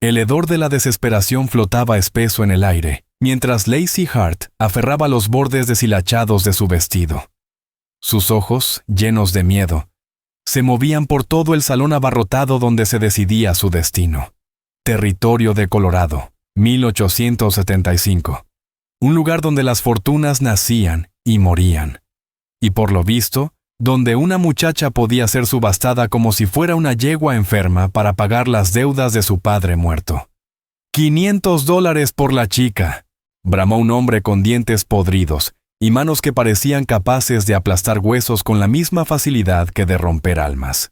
El hedor de la desesperación flotaba espeso en el aire, mientras Lacey Hart aferraba los bordes deshilachados de su vestido. Sus ojos, llenos de miedo, se movían por todo el salón abarrotado donde se decidía su destino. Territorio de Colorado, 1875. Un lugar donde las fortunas nacían y morían. Y por lo visto, donde una muchacha podía ser subastada como si fuera una yegua enferma para pagar las deudas de su padre muerto. $500 por la chica, bramó un hombre con dientes podridos y manos que parecían capaces de aplastar huesos con la misma facilidad que de romper almas.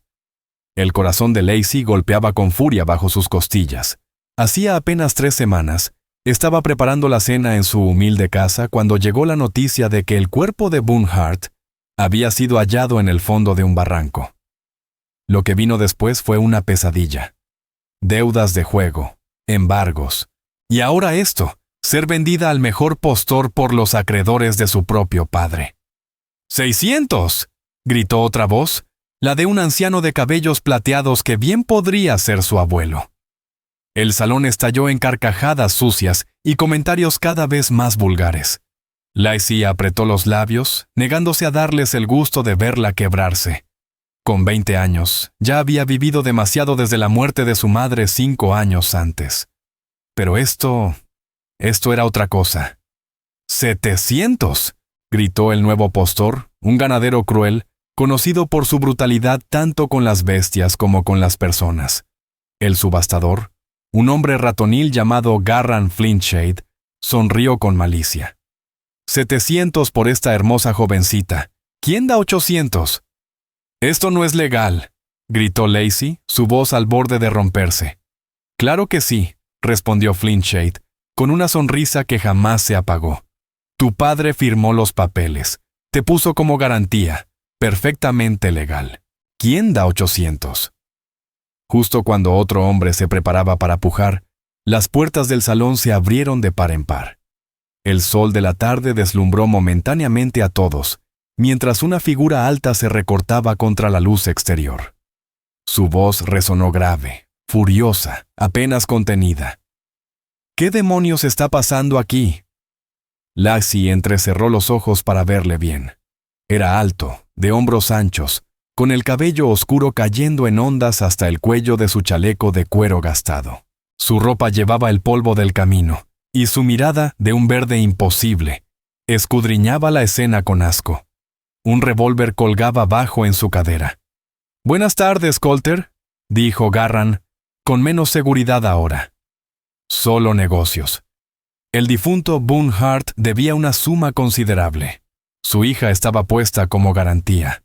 El corazón de Lacey golpeaba con furia bajo sus costillas. Hacía apenas 3 semanas, estaba preparando la cena en su humilde casa cuando llegó la noticia de que el cuerpo de Boone Hart había sido hallado en el fondo de un barranco. Lo que vino después fue una pesadilla. Deudas de juego, embargos, y ahora esto, ser vendida al mejor postor por los acreedores de su propio padre. ¡600! Gritó otra voz, la de un anciano de cabellos plateados que bien podría ser su abuelo. El salón estalló en carcajadas sucias y comentarios cada vez más vulgares. Lacey apretó los labios, negándose a darles el gusto de verla quebrarse. Con 20 años, ya había vivido demasiado desde la muerte de su madre 5 años antes. Pero esto era otra cosa. ¡700! Gritó el nuevo postor, un ganadero cruel, conocido por su brutalidad tanto con las bestias como con las personas. El subastador, un hombre ratonil llamado Garran Flintshade, sonrió con malicia. 700 por esta hermosa jovencita. ¿Quién da 800? Esto no es legal, gritó Lacey, su voz al borde de romperse. Claro que sí, respondió Flintshade, con una sonrisa que jamás se apagó. Tu padre firmó los papeles, te puso como garantía, perfectamente legal. ¿Quién da 800? Justo cuando otro hombre se preparaba para pujar, las puertas del salón se abrieron de par en par. El sol de la tarde deslumbró momentáneamente a todos, mientras una figura alta se recortaba contra la luz exterior. Su voz resonó grave, furiosa, apenas contenida. ¿Qué demonios está pasando aquí? Lacey entrecerró los ojos para verle bien. Era alto, de hombros anchos, con el cabello oscuro cayendo en ondas hasta el cuello de su chaleco de cuero gastado. Su ropa llevaba el polvo del camino, y su mirada, de un verde imposible, escudriñaba la escena con asco. Un revólver colgaba bajo en su cadera. «Buenas tardes, Colter», dijo Garran, con menos seguridad ahora. Solo negocios. El difunto Boone Hart debía una suma considerable. Su hija estaba puesta como garantía.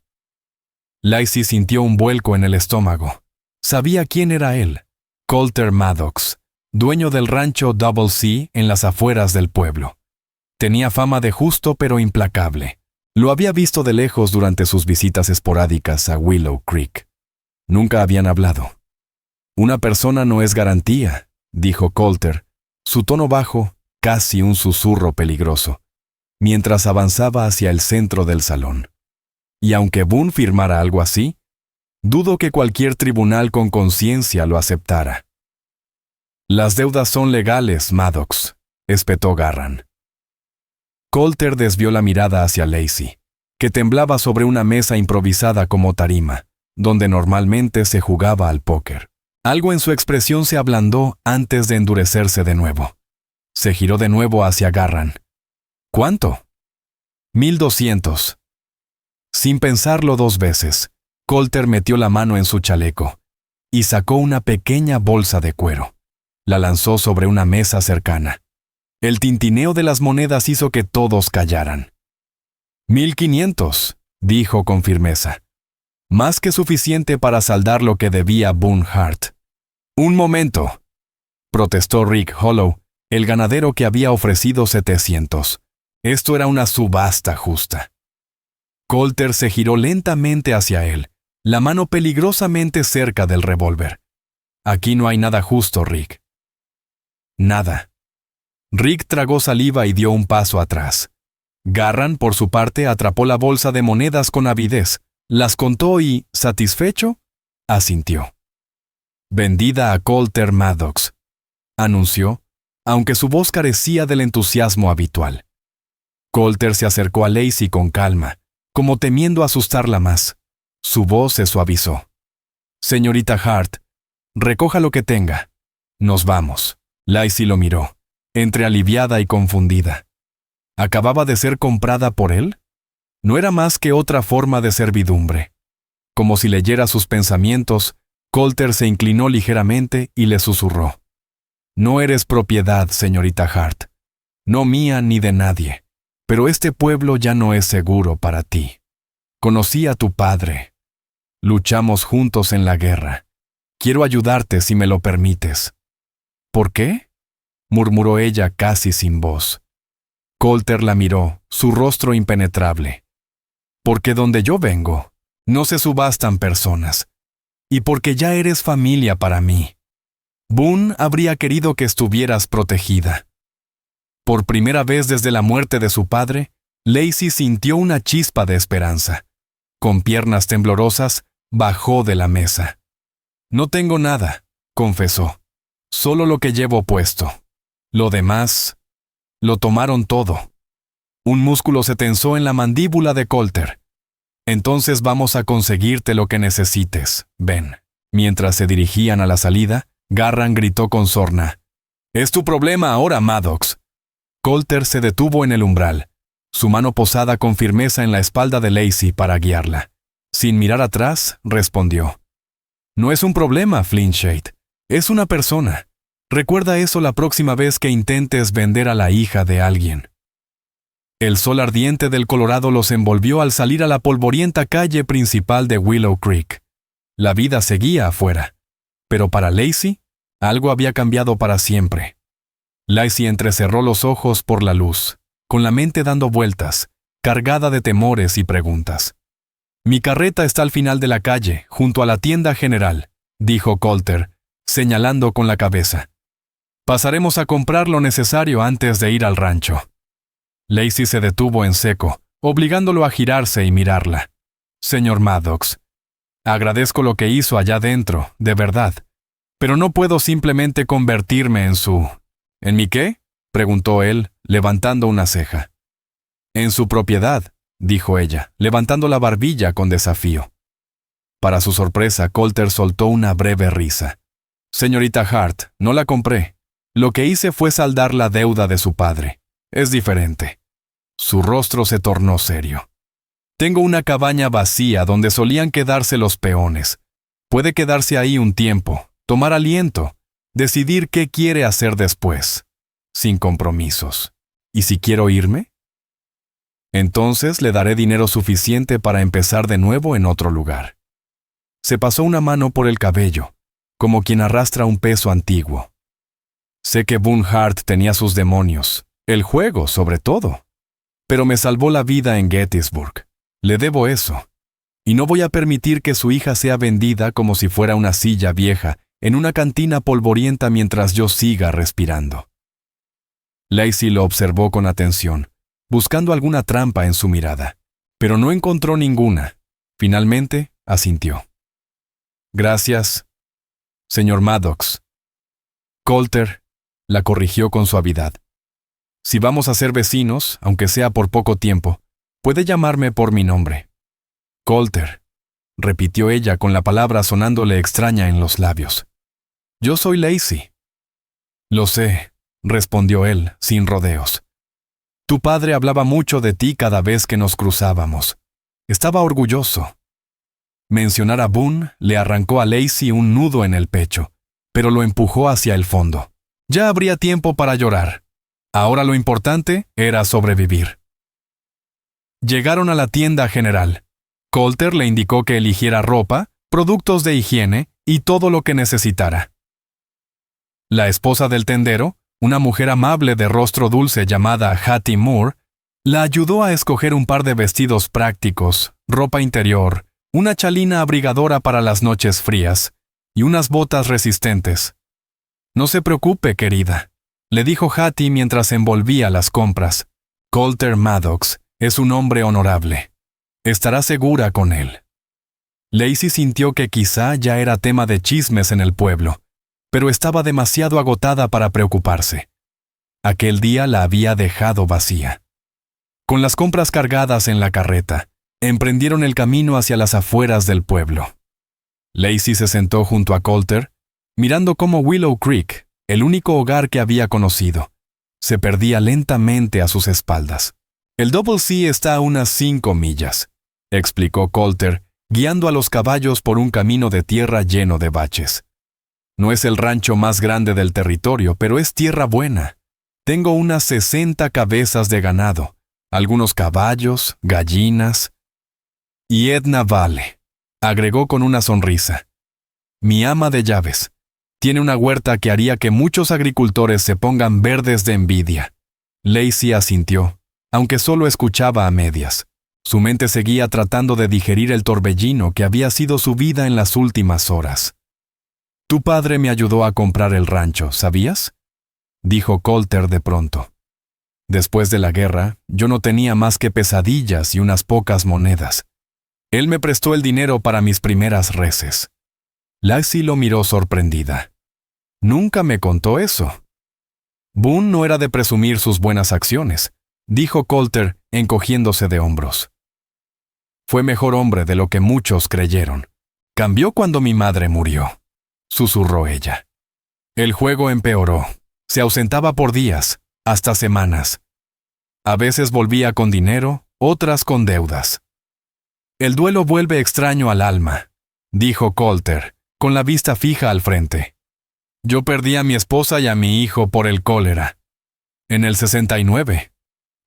Lacey sintió un vuelco en el estómago. Sabía quién era él, Colter Maddox, dueño del rancho Double C en las afueras del pueblo. Tenía fama de justo pero implacable. Lo había visto de lejos durante sus visitas esporádicas a Willow Creek. Nunca habían hablado. Una persona no es garantía, dijo Colter, su tono bajo, casi un susurro peligroso, mientras avanzaba hacia el centro del salón. Y aunque Boone firmara algo así, dudo que cualquier tribunal con conciencia lo aceptara. Las deudas son legales, Maddox, espetó Garran. Colter desvió la mirada hacia Lacey, que temblaba sobre una mesa improvisada como tarima, donde normalmente se jugaba al póker. Algo en su expresión se ablandó antes de endurecerse de nuevo. Se giró de nuevo hacia Garran. ¿Cuánto? 1200. Sin pensarlo 2 veces, Colter metió la mano en su chaleco y sacó una pequeña bolsa de cuero. La lanzó sobre una mesa cercana. El tintineo de las monedas hizo que todos callaran. 1500, dijo con firmeza. Más que suficiente para saldar lo que debía Boone Hart. Un momento, protestó Rick Hollow, el ganadero que había ofrecido 700. Esto era una subasta justa. Colter se giró lentamente hacia él, la mano peligrosamente cerca del revólver. Aquí no hay nada justo, Rick. Nada. Rick tragó saliva y dio un paso atrás. Garran, por su parte, atrapó la bolsa de monedas con avidez, las contó y, satisfecho, asintió. Vendida a Colter Maddox, anunció, aunque su voz carecía del entusiasmo habitual. Coulter se acercó a Lacey con calma, como temiendo asustarla más. Su voz se suavizó. «Señorita Hart, recoja lo que tenga. Nos vamos». Lacey lo miró, entre aliviada y confundida. ¿Acababa de ser comprada por él? No era más que otra forma de servidumbre. Como si leyera sus pensamientos, Coulter se inclinó ligeramente y le susurró. «No eres propiedad, señorita Hart. No mía ni de nadie. Pero este pueblo ya no es seguro para ti. Conocí a tu padre. Luchamos juntos en la guerra. Quiero ayudarte si me lo permites». «¿Por qué?», murmuró ella casi sin voz. Coulter la miró, su rostro impenetrable. «Porque donde yo vengo, no se subastan personas. Y porque ya eres familia para mí. Boone habría querido que estuvieras protegida». Por primera vez desde la muerte de su padre, Lacey sintió una chispa de esperanza. Con piernas temblorosas, bajó de la mesa. «No tengo nada», confesó. «Solo lo que llevo puesto. Lo demás, lo tomaron todo». Un músculo se tensó en la mandíbula de Coulter. «Entonces vamos a conseguirte lo que necesites, ven». Mientras se dirigían a la salida, Garran gritó con sorna. «Es tu problema ahora, Maddox». Coulter se detuvo en el umbral, su mano posada con firmeza en la espalda de Lacey para guiarla. Sin mirar atrás, respondió. «No es un problema, Flintshade. Es una persona. Recuerda eso la próxima vez que intentes vender a la hija de alguien». El sol ardiente del Colorado los envolvió al salir a la polvorienta calle principal de Willow Creek. La vida seguía afuera. Pero para Lacey, algo había cambiado para siempre. Lacey entrecerró los ojos por la luz, con la mente dando vueltas, cargada de temores y preguntas. «Mi carreta está al final de la calle, junto a la tienda general», dijo Coulter, señalando con la cabeza. «Pasaremos a comprar lo necesario antes de ir al rancho». Lacey se detuvo en seco, obligándolo a girarse y mirarla. «Señor Maddox, agradezco lo que hizo allá dentro, de verdad, pero no puedo simplemente convertirme en su... ¿En mi qué?», preguntó él, levantando una ceja. «En su propiedad», dijo ella, levantando la barbilla con desafío. Para su sorpresa, Coulter soltó una breve risa. «Señorita Hart, no la compré. Lo que hice fue saldar la deuda de su padre. Es diferente». Su rostro se tornó serio. «Tengo una cabaña vacía donde solían quedarse los peones. Puede quedarse ahí un tiempo, tomar aliento, decidir qué quiere hacer después, sin compromisos. ¿Y si quiero irme? Entonces le daré dinero suficiente para empezar de nuevo en otro lugar». Se pasó una mano por el cabello, como quien arrastra un peso antiguo. «Sé que Boone Hart tenía sus demonios, el juego sobre todo, pero me salvó la vida en Gettysburg. Le debo eso. Y no voy a permitir que su hija sea vendida como si fuera una silla vieja en una cantina polvorienta mientras yo siga respirando». Lacey lo observó con atención, buscando alguna trampa en su mirada, pero no encontró ninguna. Finalmente, asintió. «Gracias, señor Maddox». Coulter la corrigió con suavidad. «Si vamos a ser vecinos, aunque sea por poco tiempo, puede llamarme por mi nombre». «Coulter», repitió ella con la palabra sonándole extraña en los labios. «Yo soy Lacey». «Lo sé», respondió él, sin rodeos. «Tu padre hablaba mucho de ti cada vez que nos cruzábamos. Estaba orgulloso». Mencionar a Boone le arrancó a Lacey un nudo en el pecho, pero lo empujó hacia el fondo. Ya habría tiempo para llorar. Ahora lo importante era sobrevivir. Llegaron a la tienda general. Coulter le indicó que eligiera ropa, productos de higiene y todo lo que necesitara. La esposa del tendero, una mujer amable de rostro dulce llamada Hattie Moore, la ayudó a escoger un par de vestidos prácticos, ropa interior, una chalina abrigadora para las noches frías y unas botas resistentes. «No se preocupe, querida», le dijo Hattie mientras envolvía las compras. «Coulter Maddox es un hombre honorable. Estará segura con él». Lacey sintió que quizá ya era tema de chismes en el pueblo, pero estaba demasiado agotada para preocuparse. Aquel día la había dejado vacía. Con las compras cargadas en la carreta, emprendieron el camino hacia las afueras del pueblo. Lacey se sentó junto a Colter, mirando cómo Willow Creek, el único hogar que había conocido, se perdía lentamente a sus espaldas. El Double C está a unas 5 millas, explicó Colter, guiando a los caballos por un camino de tierra lleno de baches. No es el rancho más grande del territorio, pero es tierra buena. Tengo unas 60 cabezas de ganado, algunos caballos, gallinas. Y Edna vale, agregó con una sonrisa. Mi ama de llaves. Tiene una huerta que haría que muchos agricultores se pongan verdes de envidia. Lacey asintió, aunque solo escuchaba a medias. Su mente seguía tratando de digerir el torbellino que había sido su vida en las últimas horas. Tu padre me ayudó a comprar el rancho, ¿sabías?, dijo Colter de pronto. Después de la guerra, yo no tenía más que pesadillas y unas pocas monedas. Él me prestó el dinero para mis primeras reses. Lacey lo miró sorprendida. Nunca me contó eso. Boone no era de presumir sus buenas acciones, dijo Colter, encogiéndose de hombros. Fue mejor hombre de lo que muchos creyeron. Cambió cuando mi madre murió, susurró ella. El juego empeoró. Se ausentaba por días, hasta semanas. A veces volvía con dinero, otras con deudas. El duelo vuelve extraño al alma, dijo Colter, con la vista fija al frente. Yo perdí a mi esposa y a mi hijo por el cólera. En el 69.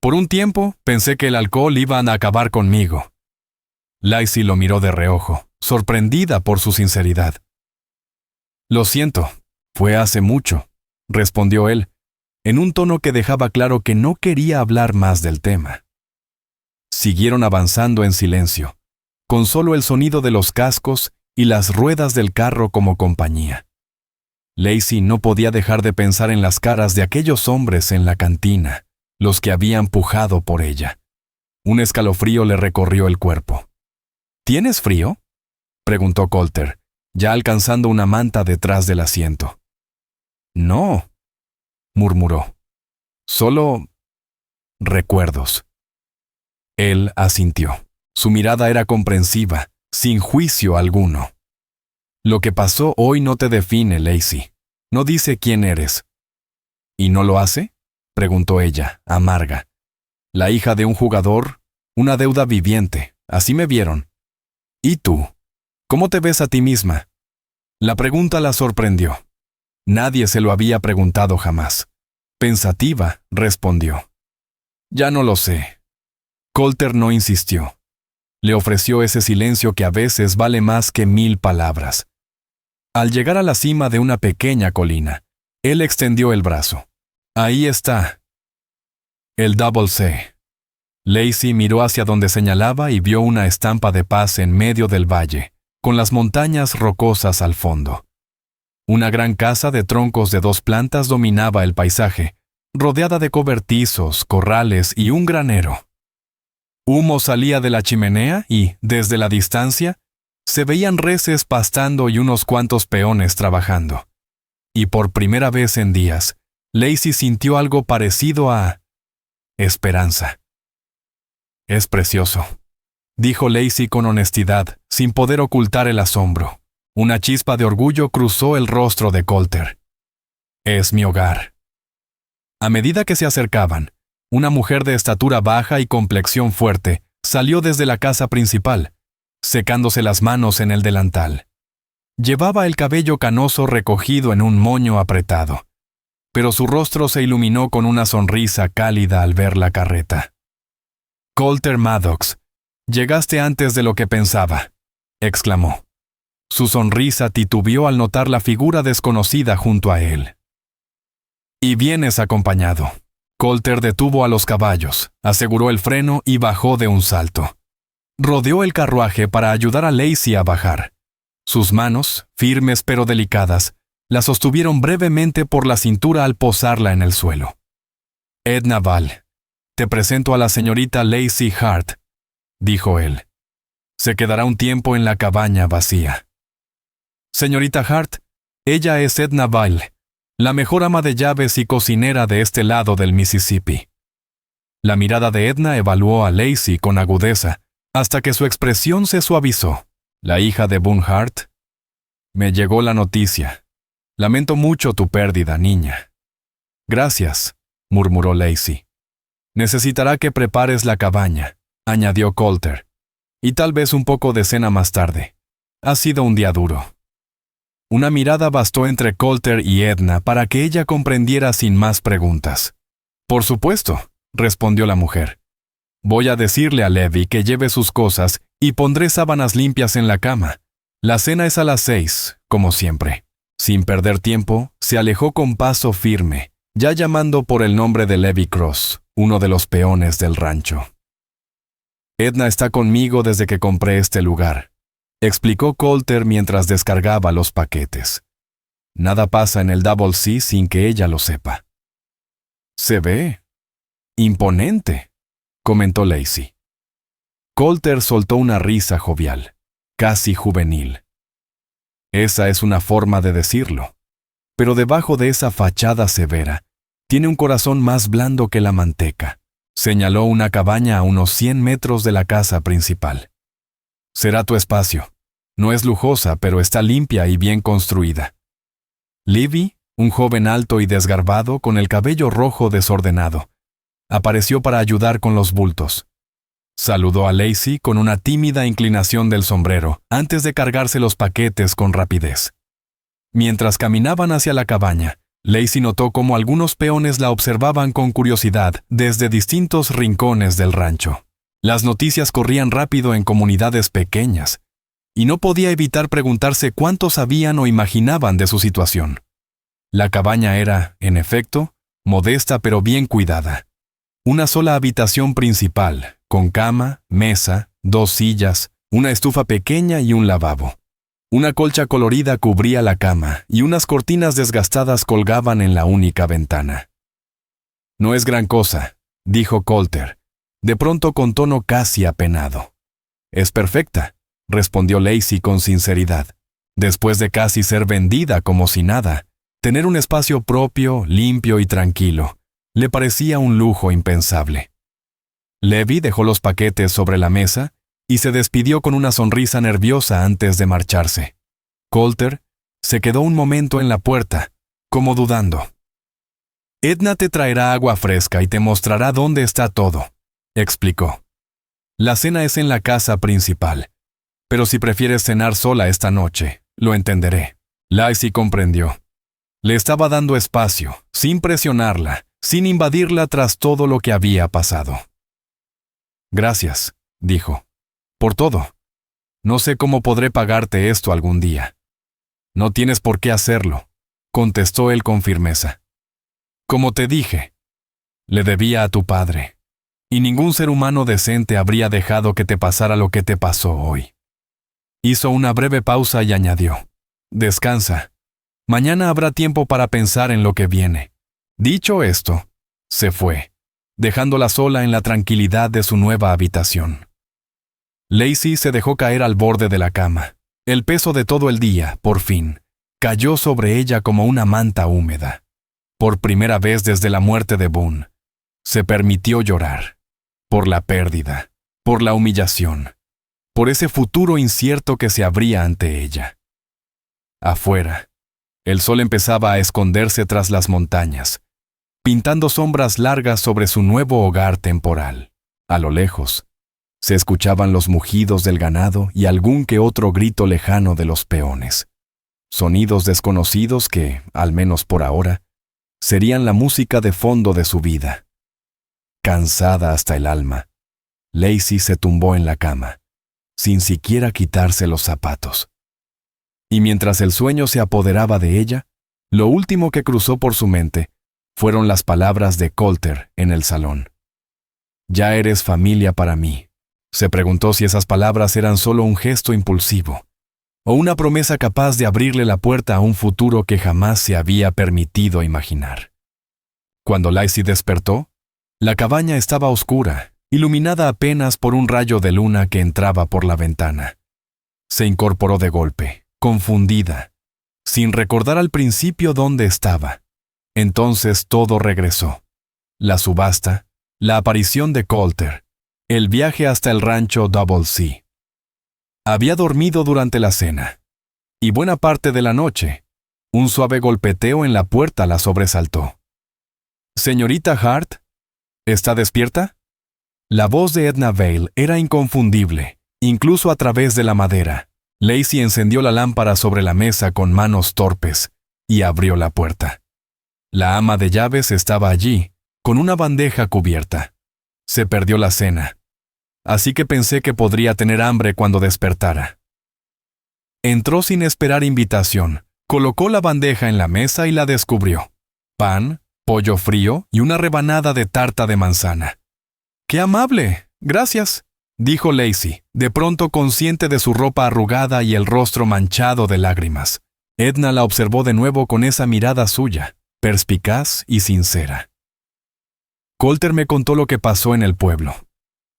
Por un tiempo pensé que el alcohol iba a acabar conmigo. Lacey lo miró de reojo, sorprendida por su sinceridad. Lo siento, fue hace mucho, respondió él, en un tono que dejaba claro que no quería hablar más del tema. Siguieron avanzando en silencio, con solo el sonido de los cascos y las ruedas del carro como compañía. Lacey no podía dejar de pensar en las caras de aquellos hombres en la cantina, los que habían pujado por ella. Un escalofrío le recorrió el cuerpo. ¿Tienes frío?, preguntó Colter, ya alcanzando una manta detrás del asiento. No, murmuró. Solo recuerdos. Él asintió. Su mirada era comprensiva, sin juicio alguno. Lo que pasó hoy no te define, Lacey. No dice quién eres. ¿Y no lo hace?, preguntó ella, amarga. La hija de un jugador, una deuda viviente, así me vieron. ¿Y tú? ¿Cómo te ves a ti misma? La pregunta la sorprendió. Nadie se lo había preguntado jamás. Pensativa, respondió. Ya no lo sé. Colter no insistió. Le ofreció ese silencio que a veces vale más que 1000 palabras. Al llegar a la cima de una pequeña colina, él extendió el brazo. Ahí está. El Double C. Lacey miró hacia donde señalaba y vio una estampa de paz en medio del valle, con las montañas rocosas al fondo. Una gran casa de troncos de 2 plantas dominaba el paisaje, rodeada de cobertizos, corrales y un granero. Humo salía de la chimenea y, desde la distancia, se veían reses pastando y unos cuantos peones trabajando. Y por primera vez en días, Lacey sintió algo parecido a esperanza. Es precioso, dijo Lacey con honestidad, sin poder ocultar el asombro. Una chispa de orgullo cruzó el rostro de Colter. Es mi hogar. A medida que se acercaban, una mujer de estatura baja y complexión fuerte salió desde la casa principal, secándose las manos en el delantal. Llevaba el cabello canoso recogido en un moño apretado, pero su rostro se iluminó con una sonrisa cálida al ver la carreta. Colter Maddox, llegaste antes de lo que pensaba, exclamó. Su sonrisa titubeó al notar la figura desconocida junto a él. Y vienes acompañado. Colter detuvo a los caballos, aseguró el freno y bajó de un salto. Rodeó el carruaje para ayudar a Lacey a bajar. Sus manos, firmes pero delicadas, la sostuvieron brevemente por la cintura al posarla en el suelo. Edna Val, te presento a la señorita Lacey Hart, dijo él. Se quedará un tiempo en la cabaña vacía. Señorita Hart, Ella es Edna Ball, la mejor ama de llaves y cocinera de este lado del Mississippi. La mirada de Edna evaluó a Lacey con agudeza, hasta que su expresión se suavizó. La hija de Boone Hart. Me llegó la noticia. Lamento mucho tu pérdida, niña. Gracias, murmuró Lacey. Necesitará que prepares la cabaña, añadió Colter. Y tal vez un poco de cena más tarde. Ha sido un día duro. Una mirada bastó entre Colter y Edna para que ella comprendiera sin más preguntas. Por supuesto, respondió la mujer. Voy a decirle a Levi que lleve sus cosas y pondré sábanas limpias en la cama. La cena es a las 6, como siempre. Sin perder tiempo, se alejó con paso firme, ya llamando por el nombre de Levi Cross, uno de los peones del rancho. Edna está conmigo desde que compré este lugar, explicó Colter mientras descargaba los paquetes. Nada pasa en el Double C sin que ella lo sepa. Se ve imponente, comentó Lacey. Colter soltó una risa jovial, casi juvenil. Esa es una forma de decirlo, pero debajo de esa fachada severa, tiene un corazón más blando que la manteca. Señaló una cabaña a unos 100 metros de la casa principal. Será tu espacio. No es lujosa, pero está limpia y bien construida. Levi, un joven alto y desgarbado con el cabello rojo desordenado, apareció para ayudar con los bultos. Saludó a Lacey con una tímida inclinación del sombrero antes de cargarse los paquetes con rapidez. Mientras caminaban hacia la cabaña, Lacey notó cómo algunos peones la observaban con curiosidad desde distintos rincones del rancho. Las noticias corrían rápido en comunidades pequeñas, y no podía evitar preguntarse cuánto sabían o imaginaban de su situación. La cabaña era, en efecto, modesta pero bien cuidada. Una sola habitación principal, con cama, mesa, 2 sillas, una estufa pequeña y un lavabo. Una colcha colorida cubría la cama y unas cortinas desgastadas colgaban en la única ventana. No es gran cosa, dijo Colter, de pronto con tono casi apenado. Es perfecta, respondió Lacey con sinceridad. Después de casi ser vendida como si nada, tener un espacio propio, limpio y tranquilo, le parecía un lujo impensable. Levi dejó los paquetes sobre la mesa y se despidió con una sonrisa nerviosa antes de marcharse. Colter se quedó un momento en la puerta, como dudando. Edna te traerá agua fresca y te mostrará dónde está todo, explicó. La cena es en la casa principal, pero si prefieres cenar sola esta noche, lo entenderé. Lacey comprendió. Le estaba dando espacio, sin presionarla, sin invadirla tras todo lo que había pasado. Gracias, dijo. Por todo. No sé cómo podré pagarte esto algún día. No tienes por qué hacerlo, contestó él con firmeza. Como te dije, le debía a tu padre, y ningún ser humano decente habría dejado que te pasara lo que te pasó hoy. Hizo una breve pausa y añadió, descansa. Mañana habrá tiempo para pensar en lo que viene. Dicho esto, se fue, dejándola sola en la tranquilidad de su nueva habitación. Lacey se dejó caer al borde de la cama. El peso de todo el día, por fin, cayó sobre ella como una manta húmeda. Por primera vez desde la muerte de Boone, se permitió llorar. Por la pérdida, por la humillación, por ese futuro incierto que se abría ante ella. Afuera, el sol empezaba a esconderse tras las montañas, pintando sombras largas sobre su nuevo hogar temporal. A lo lejos, se escuchaban los mugidos del ganado y algún que otro grito lejano de los peones. Sonidos desconocidos que, al menos por ahora, serían la música de fondo de su vida. Cansada hasta el alma, Lacey se tumbó en la cama, sin siquiera quitarse los zapatos. Y mientras el sueño se apoderaba de ella, lo último que cruzó por su mente fueron las palabras de Colter en el salón. Ya eres familia para mí. Se preguntó si esas palabras eran solo un gesto impulsivo, o una promesa capaz de abrirle la puerta a un futuro que jamás se había permitido imaginar. Cuando Lacey despertó, la cabaña estaba oscura, iluminada apenas por un rayo de luna que entraba por la ventana. Se incorporó de golpe, confundida, sin recordar al principio dónde estaba. Entonces todo regresó. La subasta, la aparición de Coulter, el viaje hasta el rancho Double C. Había dormido durante la cena, y buena parte de la noche, un suave golpeteo en la puerta la sobresaltó. «Señorita Hart, ¿está despierta?» La voz de Edna Vale era inconfundible, incluso a través de la madera. Lacey encendió la lámpara sobre la mesa con manos torpes y abrió la puerta. La ama de llaves estaba allí, con una bandeja cubierta. Se perdió la cena, así que pensé que podría tener hambre cuando despertara. Entró sin esperar invitación, colocó la bandeja en la mesa y la descubrió. Pan, pollo frío y una rebanada de tarta de manzana. «¡Qué amable! Gracias», dijo Lacey, de pronto consciente de su ropa arrugada y el rostro manchado de lágrimas. Edna la observó de nuevo con esa mirada suya, perspicaz y sincera. «Coulter me contó lo que pasó en el pueblo.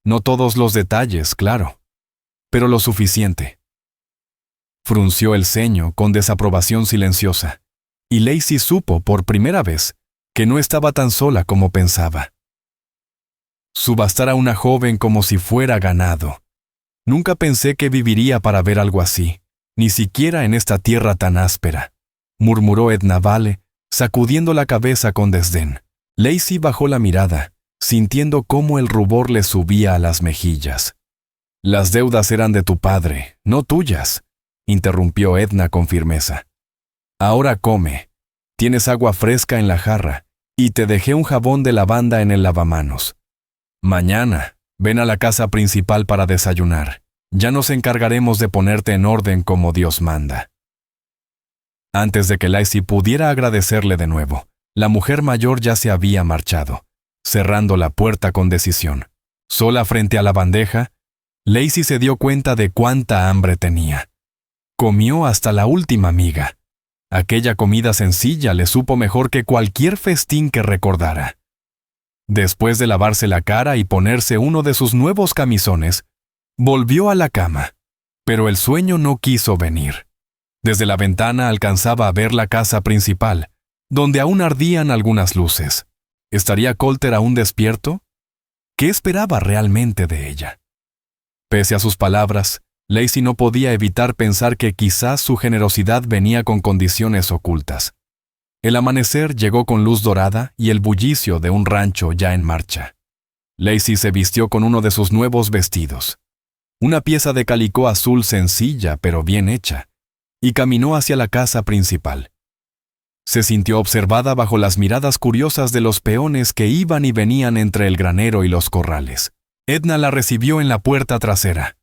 No todos los detalles, claro, pero lo suficiente». Frunció el ceño con desaprobación silenciosa, y Lacey supo por primera vez que no estaba tan sola como pensaba. Subastar a una joven como si fuera ganado. Nunca pensé que viviría para ver algo así, ni siquiera en esta tierra tan áspera, murmuró Edna Vale, sacudiendo la cabeza con desdén. Lacey bajó la mirada, sintiendo cómo el rubor le subía a las mejillas. «Las deudas eran de tu padre, no tuyas», interrumpió Edna con firmeza. «Ahora come. Tienes agua fresca en la jarra, y te dejé un jabón de lavanda en el lavamanos. Mañana, ven a la casa principal para desayunar. Ya nos encargaremos de ponerte en orden como Dios manda». Antes de que Lacey pudiera agradecerle de nuevo, la mujer mayor ya se había marchado, cerrando la puerta con decisión. Sola frente a la bandeja, Lacey se dio cuenta de cuánta hambre tenía. Comió hasta la última miga. Aquella comida sencilla le supo mejor que cualquier festín que recordara. Después de lavarse la cara y ponerse uno de sus nuevos camisones, volvió a la cama, pero el sueño no quiso venir. Desde la ventana alcanzaba a ver la casa principal, donde aún ardían algunas luces. ¿Estaría Coulter aún despierto? ¿Qué esperaba realmente de ella? Pese a sus palabras, Lacey no podía evitar pensar que quizás su generosidad venía con condiciones ocultas. El amanecer llegó con luz dorada y el bullicio de un rancho ya en marcha. Lacey se vistió con uno de sus nuevos vestidos, una pieza de calicó azul sencilla pero bien hecha, y caminó hacia la casa principal. Se sintió observada bajo las miradas curiosas de los peones que iban y venían entre el granero y los corrales. Edna la recibió en la puerta trasera.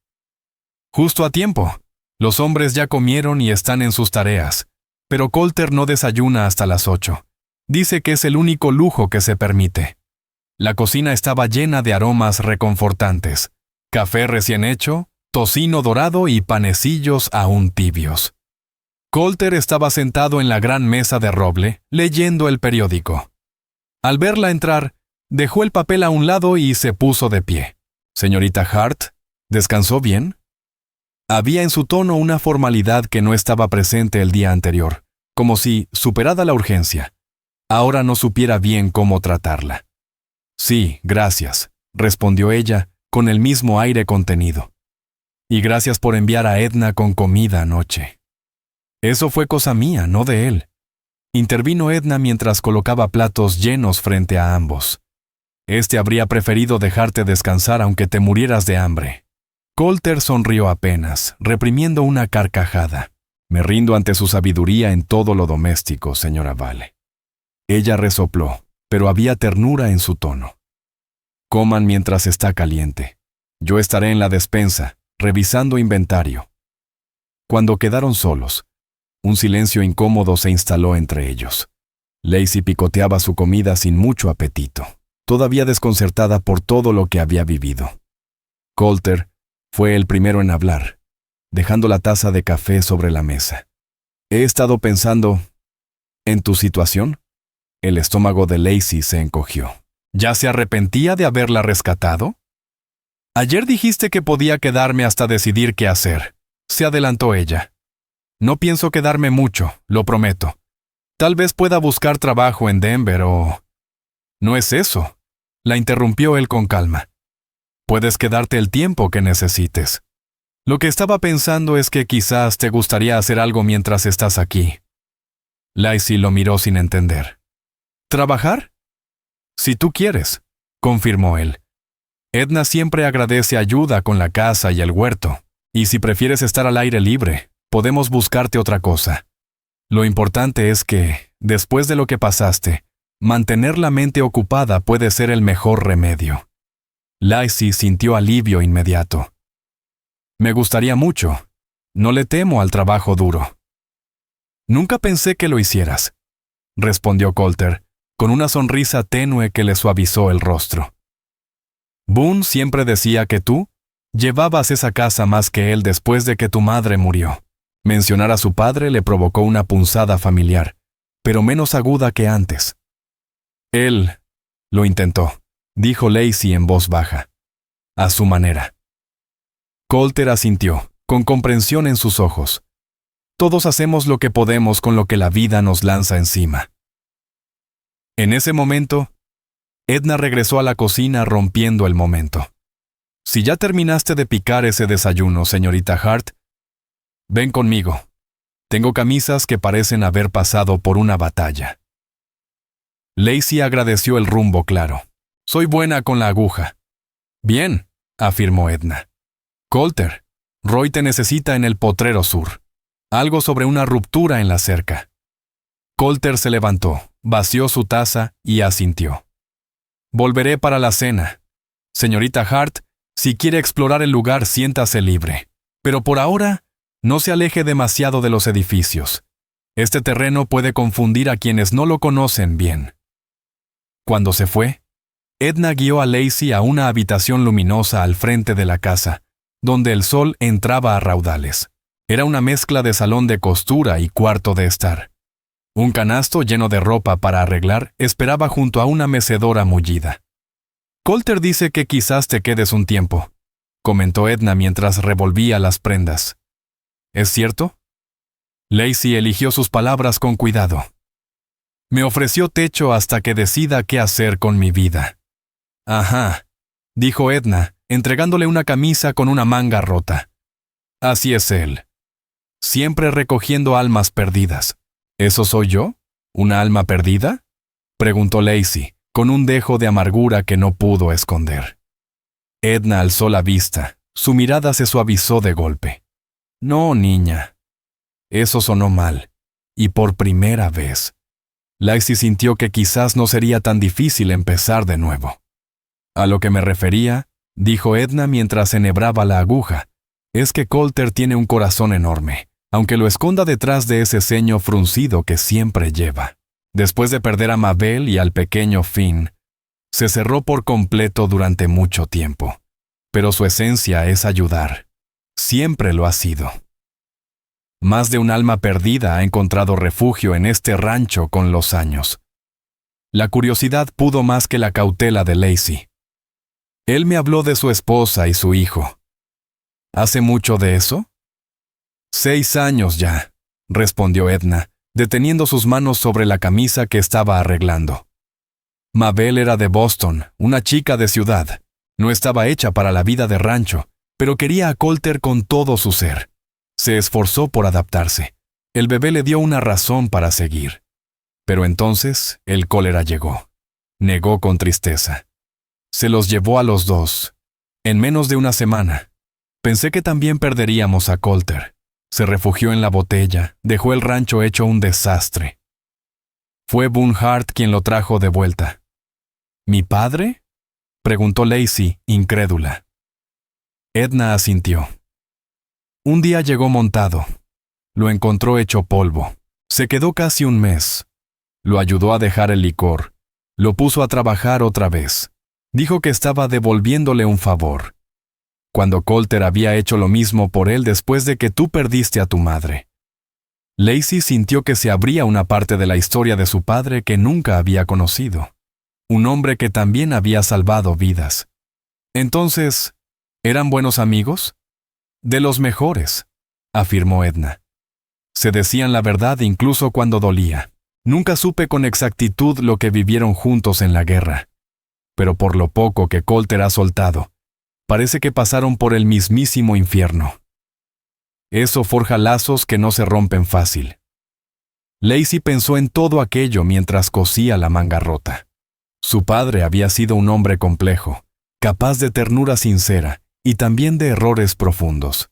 «Justo a tiempo. Los hombres ya comieron y están en sus tareas, pero Coulter no desayuna hasta las 8. Dice que es el único lujo que se permite». La cocina estaba llena de aromas reconfortantes. Café recién hecho, tocino dorado y panecillos aún tibios. Coulter estaba sentado en la gran mesa de roble, leyendo el periódico. Al verla entrar, dejó el papel a un lado y se puso de pie. «Señorita Hart, ¿descansó bien?» Había en su tono una formalidad que no estaba presente el día anterior, como si, superada la urgencia, ahora no supiera bien cómo tratarla. «Sí, gracias», respondió ella, con el mismo aire contenido. «Y gracias por enviar a Edna con comida anoche». «Eso fue cosa mía, no de él», intervino Edna mientras colocaba platos llenos frente a ambos. «Este habría preferido dejarte descansar aunque te murieras de hambre». Coulter sonrió apenas, reprimiendo una carcajada. «Me rindo ante su sabiduría en todo lo doméstico, señora Vale». Ella resopló, pero había ternura en su tono. «Coman mientras está caliente. Yo estaré en la despensa, revisando inventario». Cuando quedaron solos, un silencio incómodo se instaló entre ellos. Lacey picoteaba su comida sin mucho apetito, todavía desconcertada por todo lo que había vivido. Coulter fue el primero en hablar, dejando la taza de café sobre la mesa. «He estado pensando en tu situación». El estómago de Lacey se encogió. ¿Ya se arrepentía de haberla rescatado? «Ayer dijiste que podía quedarme hasta decidir qué hacer», se adelantó ella. No pienso quedarme mucho, lo prometo. Tal vez pueda buscar trabajo en Denver o... No es eso, la interrumpió él con calma. Puedes quedarte el tiempo que necesites. Lo que estaba pensando es que quizás te gustaría hacer algo mientras estás aquí. Lacey lo miró sin entender. ¿Trabajar? Si tú quieres, confirmó él. Edna siempre agradece ayuda con la casa y el huerto, y si prefieres estar al aire libre, podemos buscarte otra cosa. Lo importante es que, después de lo que pasaste, mantener la mente ocupada puede ser el mejor remedio. Lacey sintió alivio inmediato. Me gustaría mucho. No le temo al trabajo duro. Nunca pensé que lo hicieras, respondió Colter, con una sonrisa tenue que le suavizó el rostro. Boone siempre decía que tú llevabas esa casa más que él después de que tu madre murió. Mencionar a su padre le provocó una punzada familiar, pero menos aguda que antes. Él lo intentó, dijo Lacey en voz baja, a su manera. Colter asintió, con comprensión en sus ojos. Todos hacemos lo que podemos con lo que la vida nos lanza encima. En ese momento, Edna regresó a la cocina rompiendo el momento. Si ya terminaste de picar ese desayuno, señorita Hart, ven conmigo. Tengo camisas que parecen haber pasado por una batalla. Lacey agradeció el rumbo claro. Soy buena con la aguja. Bien, afirmó Edna. Colter, Roy te necesita en el potrero sur. Algo sobre una ruptura en la cerca. Colter se levantó, vació su taza y asintió. Volveré para la cena. Señorita Hart, si quiere explorar el lugar, siéntase libre. Pero por ahora, no se aleje demasiado de los edificios. Este terreno puede confundir a quienes no lo conocen bien. Cuando se fue, Edna guió a Lacey a una habitación luminosa al frente de la casa, donde el sol entraba a raudales. Era una mezcla de salón de costura y cuarto de estar. Un canasto lleno de ropa para arreglar esperaba junto a una mecedora mullida. Colter dice que quizás te quedes un tiempo, comentó Edna mientras revolvía las prendas. ¿Es cierto? Lacey eligió sus palabras con cuidado. Me ofreció techo hasta que decida qué hacer con mi vida. Ajá, dijo Edna, entregándole una camisa con una manga rota. Así es él. Siempre recogiendo almas perdidas. ¿Eso soy yo? ¿Una alma perdida? Preguntó Lacey, con un dejo de amargura que no pudo esconder. Edna alzó la vista. Su mirada se suavizó de golpe. No, niña. Eso sonó mal, y por primera vez. Lacey sintió que quizás no sería tan difícil empezar de nuevo. A lo que me refería, dijo Edna mientras enhebraba la aguja, es que Colter tiene un corazón enorme, aunque lo esconda detrás de ese ceño fruncido que siempre lleva. Después de perder a Mabel y al pequeño Finn, se cerró por completo durante mucho tiempo. Pero su esencia es ayudar. Siempre lo ha sido. Más de un alma perdida ha encontrado refugio en este rancho con los años. La curiosidad pudo más que la cautela de Lacey. Él me habló de su esposa y su hijo. ¿Hace mucho de eso? 6 años ya, respondió Edna, deteniendo sus manos sobre la camisa que estaba arreglando. Mabel era de Boston, una chica de ciudad. No estaba hecha para la vida de rancho, pero quería a Colter con todo su ser. Se esforzó por adaptarse. El bebé le dio una razón para seguir. Pero entonces el cólera llegó. Negó con tristeza. Se los llevó a los dos. En menos de una semana. Pensé que también perderíamos a Colter. Se refugió en la botella, dejó el rancho hecho un desastre. Fue Boone Hart quien lo trajo de vuelta. ¿Mi padre?, preguntó Lacey, incrédula. Edna asintió. Un día llegó montado. Lo encontró hecho polvo. Se quedó casi un mes. Lo ayudó a dejar el licor. Lo puso a trabajar otra vez. Dijo que estaba devolviéndole un favor. Cuando Colter había hecho lo mismo por él después de que tú perdiste a tu madre. Lacey sintió que se abría una parte de la historia de su padre que nunca había conocido. Un hombre que también había salvado vidas. Entonces, ¿eran buenos amigos? De los mejores, afirmó Edna. Se decían la verdad incluso cuando dolía. Nunca supe con exactitud lo que vivieron juntos en la guerra. Pero por lo poco que Colter ha soltado, parece que pasaron por el mismísimo infierno. Eso forja lazos que no se rompen fácil. Lacey pensó en todo aquello mientras cosía la manga rota. Su padre había sido un hombre complejo, capaz de ternura sincera y también de errores profundos.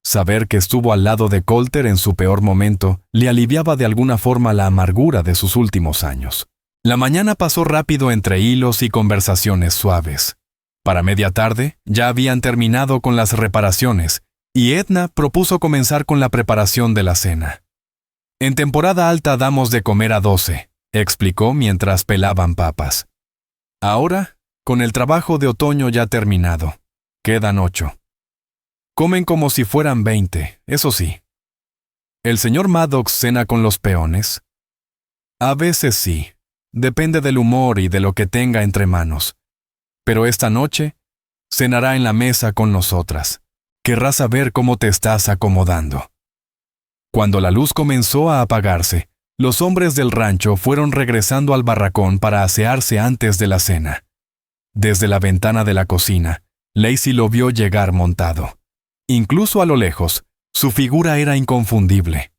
Saber que estuvo al lado de Colter en su peor momento le aliviaba de alguna forma la amargura de sus últimos años. La mañana pasó rápido entre hilos y conversaciones suaves. Para media tarde ya habían terminado con las reparaciones y Edna propuso comenzar con la preparación de la cena. En temporada alta damos de comer a 12, explicó mientras pelaban papas. Ahora, con el trabajo de otoño ya terminado, quedan 8. Comen como si fueran 20, eso sí. ¿El señor Maddox cena con los peones? A veces sí, depende del humor y de lo que tenga entre manos. Pero esta noche, cenará en la mesa con nosotras. Querrá saber cómo te estás acomodando. Cuando la luz comenzó a apagarse, los hombres del rancho fueron regresando al barracón para asearse antes de la cena. Desde la ventana de la cocina, Lacey lo vio llegar montado. Incluso a lo lejos, su figura era inconfundible.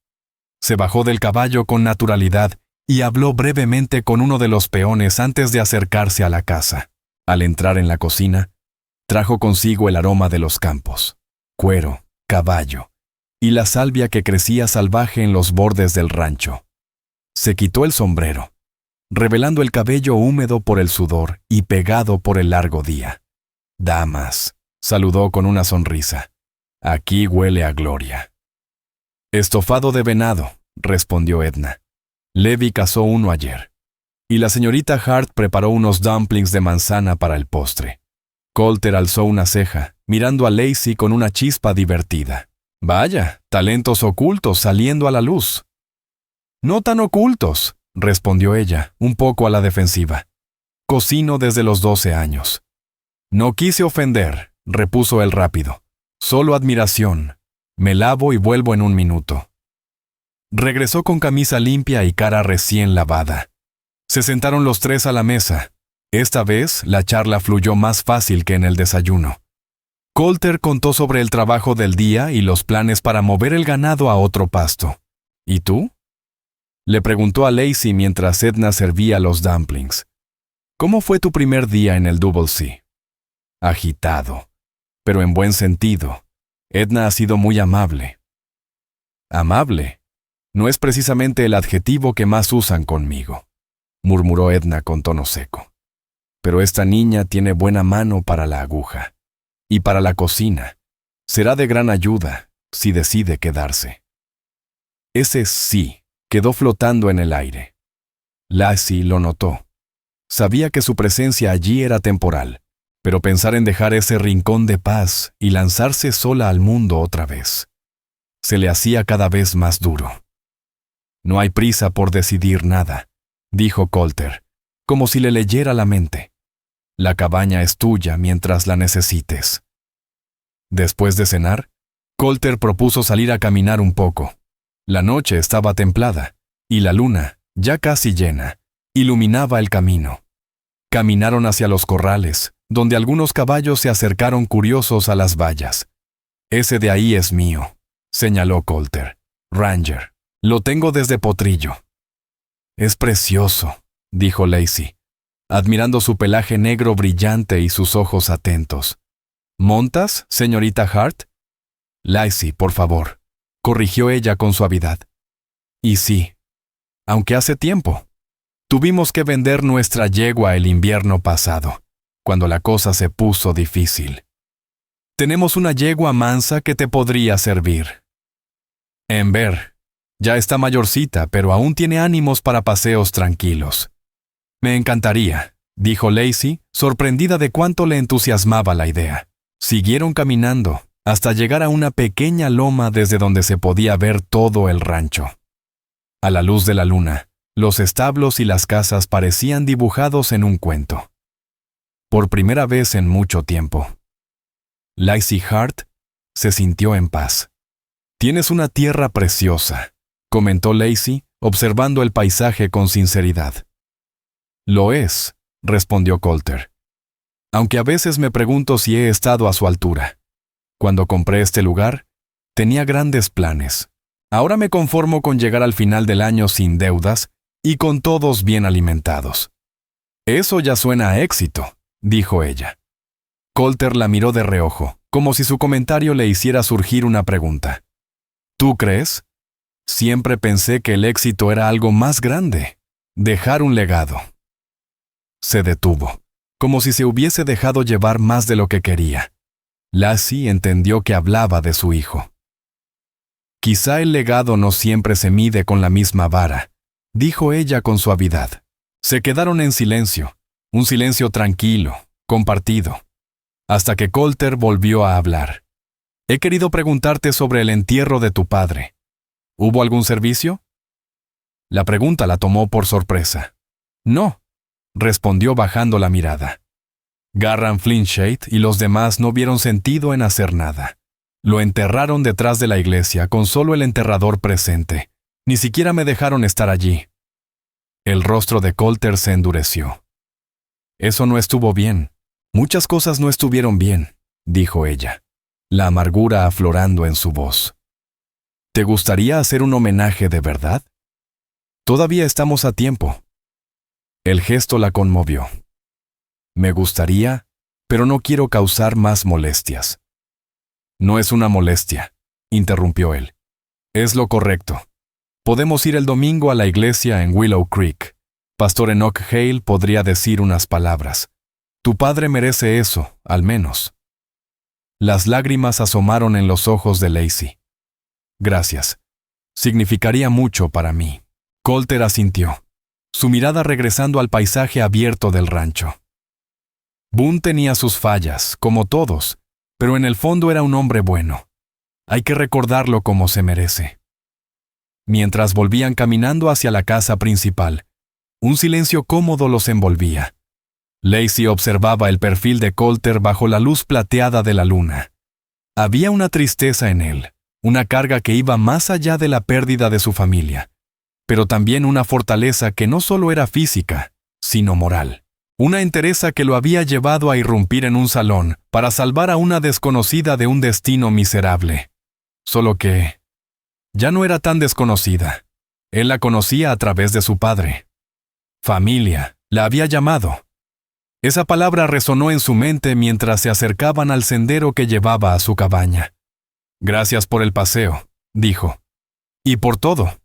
Se bajó del caballo con naturalidad y habló brevemente con uno de los peones antes de acercarse a la casa. Al entrar en la cocina, trajo consigo el aroma de los campos, cuero, caballo y la salvia que crecía salvaje en los bordes del rancho. Se quitó el sombrero, revelando el cabello húmedo por el sudor y pegado por el largo día. «Damas», saludó con una sonrisa. «Aquí huele a gloria». «Estofado de venado», respondió Edna. «Levi cazó uno ayer. Y la señorita Hart preparó unos dumplings de manzana para el postre». Colter alzó una ceja, mirando a Lacey con una chispa divertida. «Vaya, talentos ocultos saliendo a la luz». «No tan ocultos», respondió ella, un poco a la defensiva. «Cocino desde los 12 años». «No quise ofender», repuso él rápido. «Solo admiración. Me lavo y vuelvo en un minuto». Regresó con camisa limpia y cara recién lavada. Se sentaron los tres a la mesa. Esta vez, la charla fluyó más fácil que en el desayuno. Colter contó sobre el trabajo del día y los planes para mover el ganado a otro pasto. «¿Y tú?», le preguntó a Lacey mientras Edna servía los dumplings. «¿Cómo fue tu primer día en el Double C?» «Agitado, pero en buen sentido. Edna ha sido muy amable». «Amable no es precisamente el adjetivo que más usan conmigo», murmuró Edna con tono seco. «Pero esta niña tiene buena mano para la aguja. Y para la cocina. Será de gran ayuda si decide quedarse». Ese sí quedó flotando en el aire. Lacey lo notó. Sabía que su presencia allí era temporal, pero pensar en dejar ese rincón de paz y lanzarse sola al mundo otra vez se le hacía cada vez más duro. «No hay prisa por decidir nada», dijo Colter, como si le leyera la mente. «La cabaña es tuya mientras la necesites». Después de cenar, Colter propuso salir a caminar un poco. La noche estaba templada, y la luna, ya casi llena, iluminaba el camino. Caminaron hacia los corrales, donde algunos caballos se acercaron curiosos a las vallas. «Ese de ahí es mío», señaló Colter. «Ranger. Lo tengo desde potrillo». «Es precioso», dijo Lacey, admirando su pelaje negro brillante y sus ojos atentos. «¿Montas, señorita Hart?» «Lacey, por favor», corrigió ella con suavidad. «Y sí, aunque hace tiempo. Tuvimos que vender nuestra yegua el invierno pasado, cuando la cosa se puso difícil. Tenemos una yegua mansa que te podría servir. Ember, ya está mayorcita, pero aún tiene ánimos para paseos tranquilos». «Me encantaría», dijo Lacey, sorprendida de cuánto le entusiasmaba la idea. Siguieron caminando hasta llegar a una pequeña loma desde donde se podía ver todo el rancho. A la luz de la luna, los establos y las casas parecían dibujados en un cuento. Por primera vez en mucho tiempo, Lacey Hart se sintió en paz. «Tienes una tierra preciosa», comentó Lacey, observando el paisaje con sinceridad. Lo es, respondió Coulter. Aunque a veces me pregunto si he estado a su altura. Cuando compré este lugar, tenía grandes planes. Ahora me conformo con llegar al final del año sin deudas y con todos bien alimentados. Eso ya suena a éxito, dijo ella. Coulter la miró de reojo, como si su comentario le hiciera surgir una pregunta. ¿Tú crees? Siempre pensé que el éxito era algo más grande, dejar un legado. Se detuvo, como si se hubiese dejado llevar más de lo que quería. Lacey entendió que hablaba de su hijo. Quizá el legado no siempre se mide con la misma vara, dijo ella con suavidad. Se quedaron en silencio, un silencio tranquilo, compartido, hasta que Coulter volvió a hablar. He querido preguntarte sobre el entierro de tu padre. ¿Hubo algún servicio? La pregunta la tomó por sorpresa. No, respondió bajando la mirada. Garran Flintshade y los demás no vieron sentido en hacer nada. Lo enterraron detrás de la iglesia con solo el enterrador presente. Ni siquiera me dejaron estar allí. El rostro de Coulter se endureció. Eso no estuvo bien. Muchas cosas no estuvieron bien, dijo ella, la amargura aflorando en su voz. ¿Te gustaría hacer un homenaje de verdad? Todavía estamos a tiempo. El gesto la conmovió. Me gustaría, pero no quiero causar más molestias. No es una molestia, interrumpió él. Es lo correcto. Podemos ir el domingo a la iglesia en Willow Creek. Pastor Enoch Hale podría decir unas palabras. Tu padre merece eso, al menos. Las lágrimas asomaron en los ojos de Lacey. Gracias. Significaría mucho para mí. Coulter asintió, su mirada regresando al paisaje abierto del rancho. Boone tenía sus fallas, como todos, pero en el fondo era un hombre bueno. Hay que recordarlo como se merece. Mientras volvían caminando hacia la casa principal, un silencio cómodo los envolvía. Lacey observaba el perfil de Coulter bajo la luz plateada de la luna. Había una tristeza en él, una carga que iba más allá de la pérdida de su familia, pero también una fortaleza que no solo era física, sino moral. Una entereza que lo había llevado a irrumpir en un salón para salvar a una desconocida de un destino miserable. Solo que ya no era tan desconocida. Él la conocía a través de su padre. Familia, la había llamado. Esa palabra resonó en su mente mientras se acercaban al sendero que llevaba a su cabaña. Gracias por el paseo, dijo. Y por todo.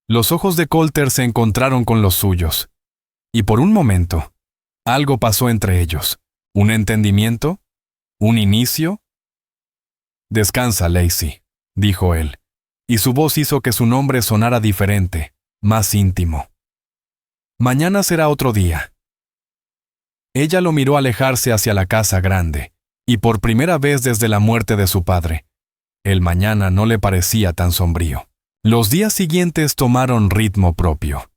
Los ojos de Coulter se encontraron con los suyos. Y por un momento, algo pasó entre ellos. ¿Un entendimiento? ¿Un inicio? Descansa, Lacey, dijo él, y su voz hizo que su nombre sonara diferente, más íntimo. Mañana será otro día. Ella lo miró alejarse hacia la casa grande, y por primera vez desde la muerte de su padre, el mañana no le parecía tan sombrío. Los días siguientes tomaron ritmo propio.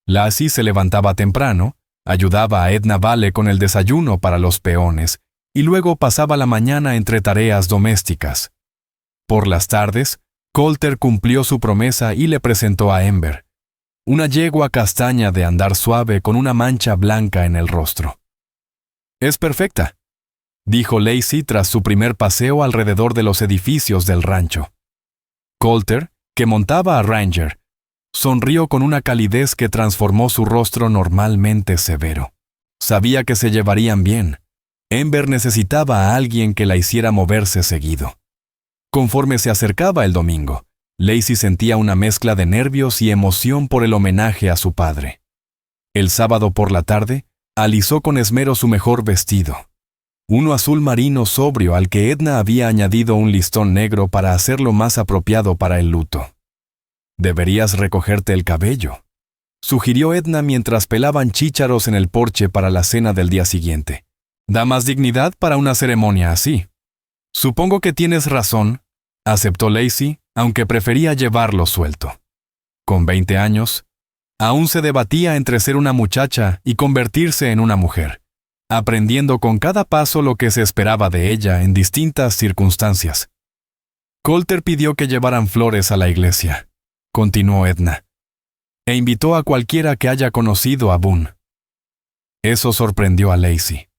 Lacey se levantaba temprano, ayudaba a Edna Vale con el desayuno para los peones, y luego pasaba la mañana entre tareas domésticas. Por las tardes, Coulter cumplió su promesa y le presentó a Ember, una yegua castaña de andar suave con una mancha blanca en el rostro. «Es perfecta», dijo Lacey tras su primer paseo alrededor de los edificios del rancho. Coulter, que montaba a Ranger, sonrió con una calidez que transformó su rostro normalmente severo. Sabía que se llevarían bien. Ember necesitaba a alguien que la hiciera moverse seguido. Conforme se acercaba el domingo, Lacey sentía una mezcla de nervios y emoción por el homenaje a su padre. El sábado por la tarde, alisó con esmero su mejor vestido, uno azul marino sobrio al que Edna había añadido un listón negro para hacerlo más apropiado para el luto. «Deberías recogerte el cabello», sugirió Edna mientras pelaban chícharos en el porche para la cena del día siguiente. «Da más dignidad para una ceremonia así». «Supongo que tienes razón», aceptó Lacey, aunque prefería llevarlo suelto. Con 20 años, aún se debatía entre ser una muchacha y convertirse en una mujer, aprendiendo con cada paso lo que se esperaba de ella en distintas circunstancias. Coulter pidió que llevaran flores a la iglesia. continuó Edna, e invitó a cualquiera que haya conocido a Boone. Eso sorprendió a Lacey.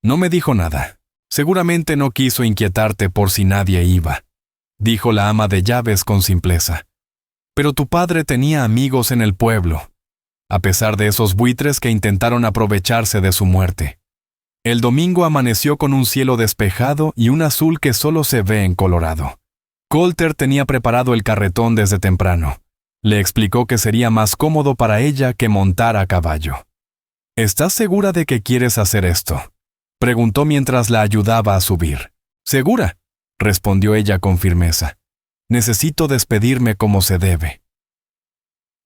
No me dijo nada. Seguramente no quiso inquietarte por si nadie iba, dijo la ama de llaves con simpleza. Pero tu padre tenía amigos en el pueblo, a pesar de esos buitres que intentaron aprovecharse de su muerte. El domingo amaneció con un cielo despejado y un azul que solo se ve en Colorado. Colter tenía preparado el carretón desde temprano. Le explicó que sería más cómodo para ella que montar a caballo. ¿Estás segura de que quieres hacer esto?, preguntó mientras la ayudaba a subir. «¿Segura?», respondió ella con firmeza. «Necesito despedirme como se debe».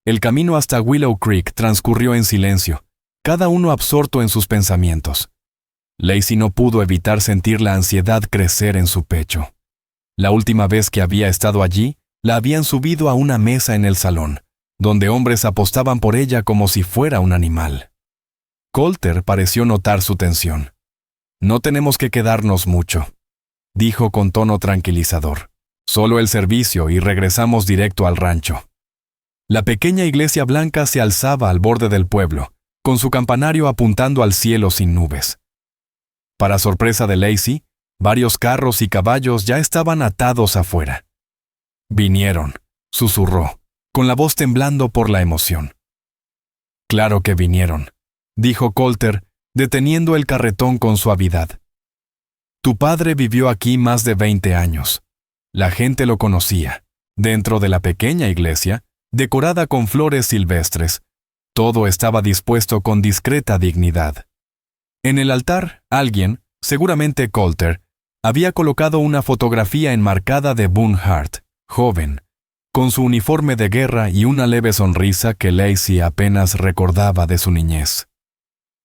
El camino hasta Willow Creek transcurrió en silencio, cada uno absorto en sus pensamientos. Lacey no pudo evitar sentir la ansiedad crecer en su pecho. La última vez que había estado allí, la habían subido a una mesa en el salón, donde hombres apostaban por ella como si fuera un animal. Colter pareció notar su tensión. «No tenemos que quedarnos mucho», dijo con tono tranquilizador. «Solo el servicio y regresamos directo al rancho». La pequeña iglesia blanca se alzaba al borde del pueblo, con su campanario apuntando al cielo sin nubes. Para sorpresa de Lacey, varios carros y caballos ya estaban atados afuera. «Vinieron», susurró, con la voz temblando por la emoción. «Claro que vinieron», dijo Colter, deteniendo el carretón con suavidad. «Tu padre vivió aquí más de 20 años. La gente lo conocía. Dentro de la pequeña iglesia, decorada con flores silvestres, todo estaba dispuesto con discreta dignidad. En el altar, alguien, seguramente Colter, había colocado una fotografía enmarcada de Boone Hart, joven, con su uniforme de guerra y una leve sonrisa que Lacey apenas recordaba de su niñez.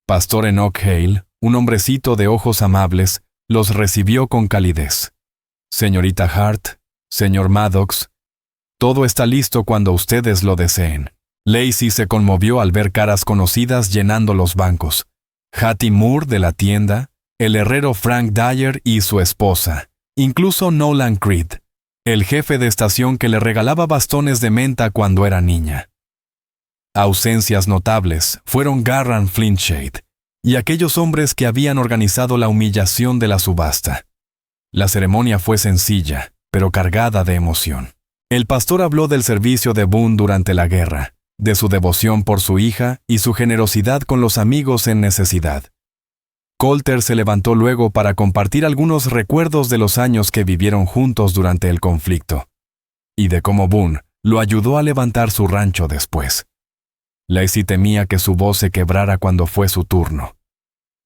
Pastor Enoch Hale, un hombrecito de ojos amables, los recibió con calidez. «Señorita Hart, señor Maddox, todo está listo cuando ustedes lo deseen». Lacey se conmovió al ver caras conocidas llenando los bancos. Hattie Moore de la tienda, el herrero Frank Dyer y su esposa, incluso Nolan Creed, el jefe de estación que le regalaba bastones de menta cuando era niña. Ausencias notables fueron Garran Flintshade y aquellos hombres que habían organizado la humillación de la subasta. La ceremonia fue sencilla, pero cargada de emoción. El pastor habló del servicio de Boone durante la guerra, de su devoción por su hija y su generosidad con los amigos en necesidad. Colter se levantó luego para compartir algunos recuerdos de los años que vivieron juntos durante el conflicto, y de cómo Boone lo ayudó a levantar su rancho después. Lacey temía que su voz se quebrara cuando fue su turno,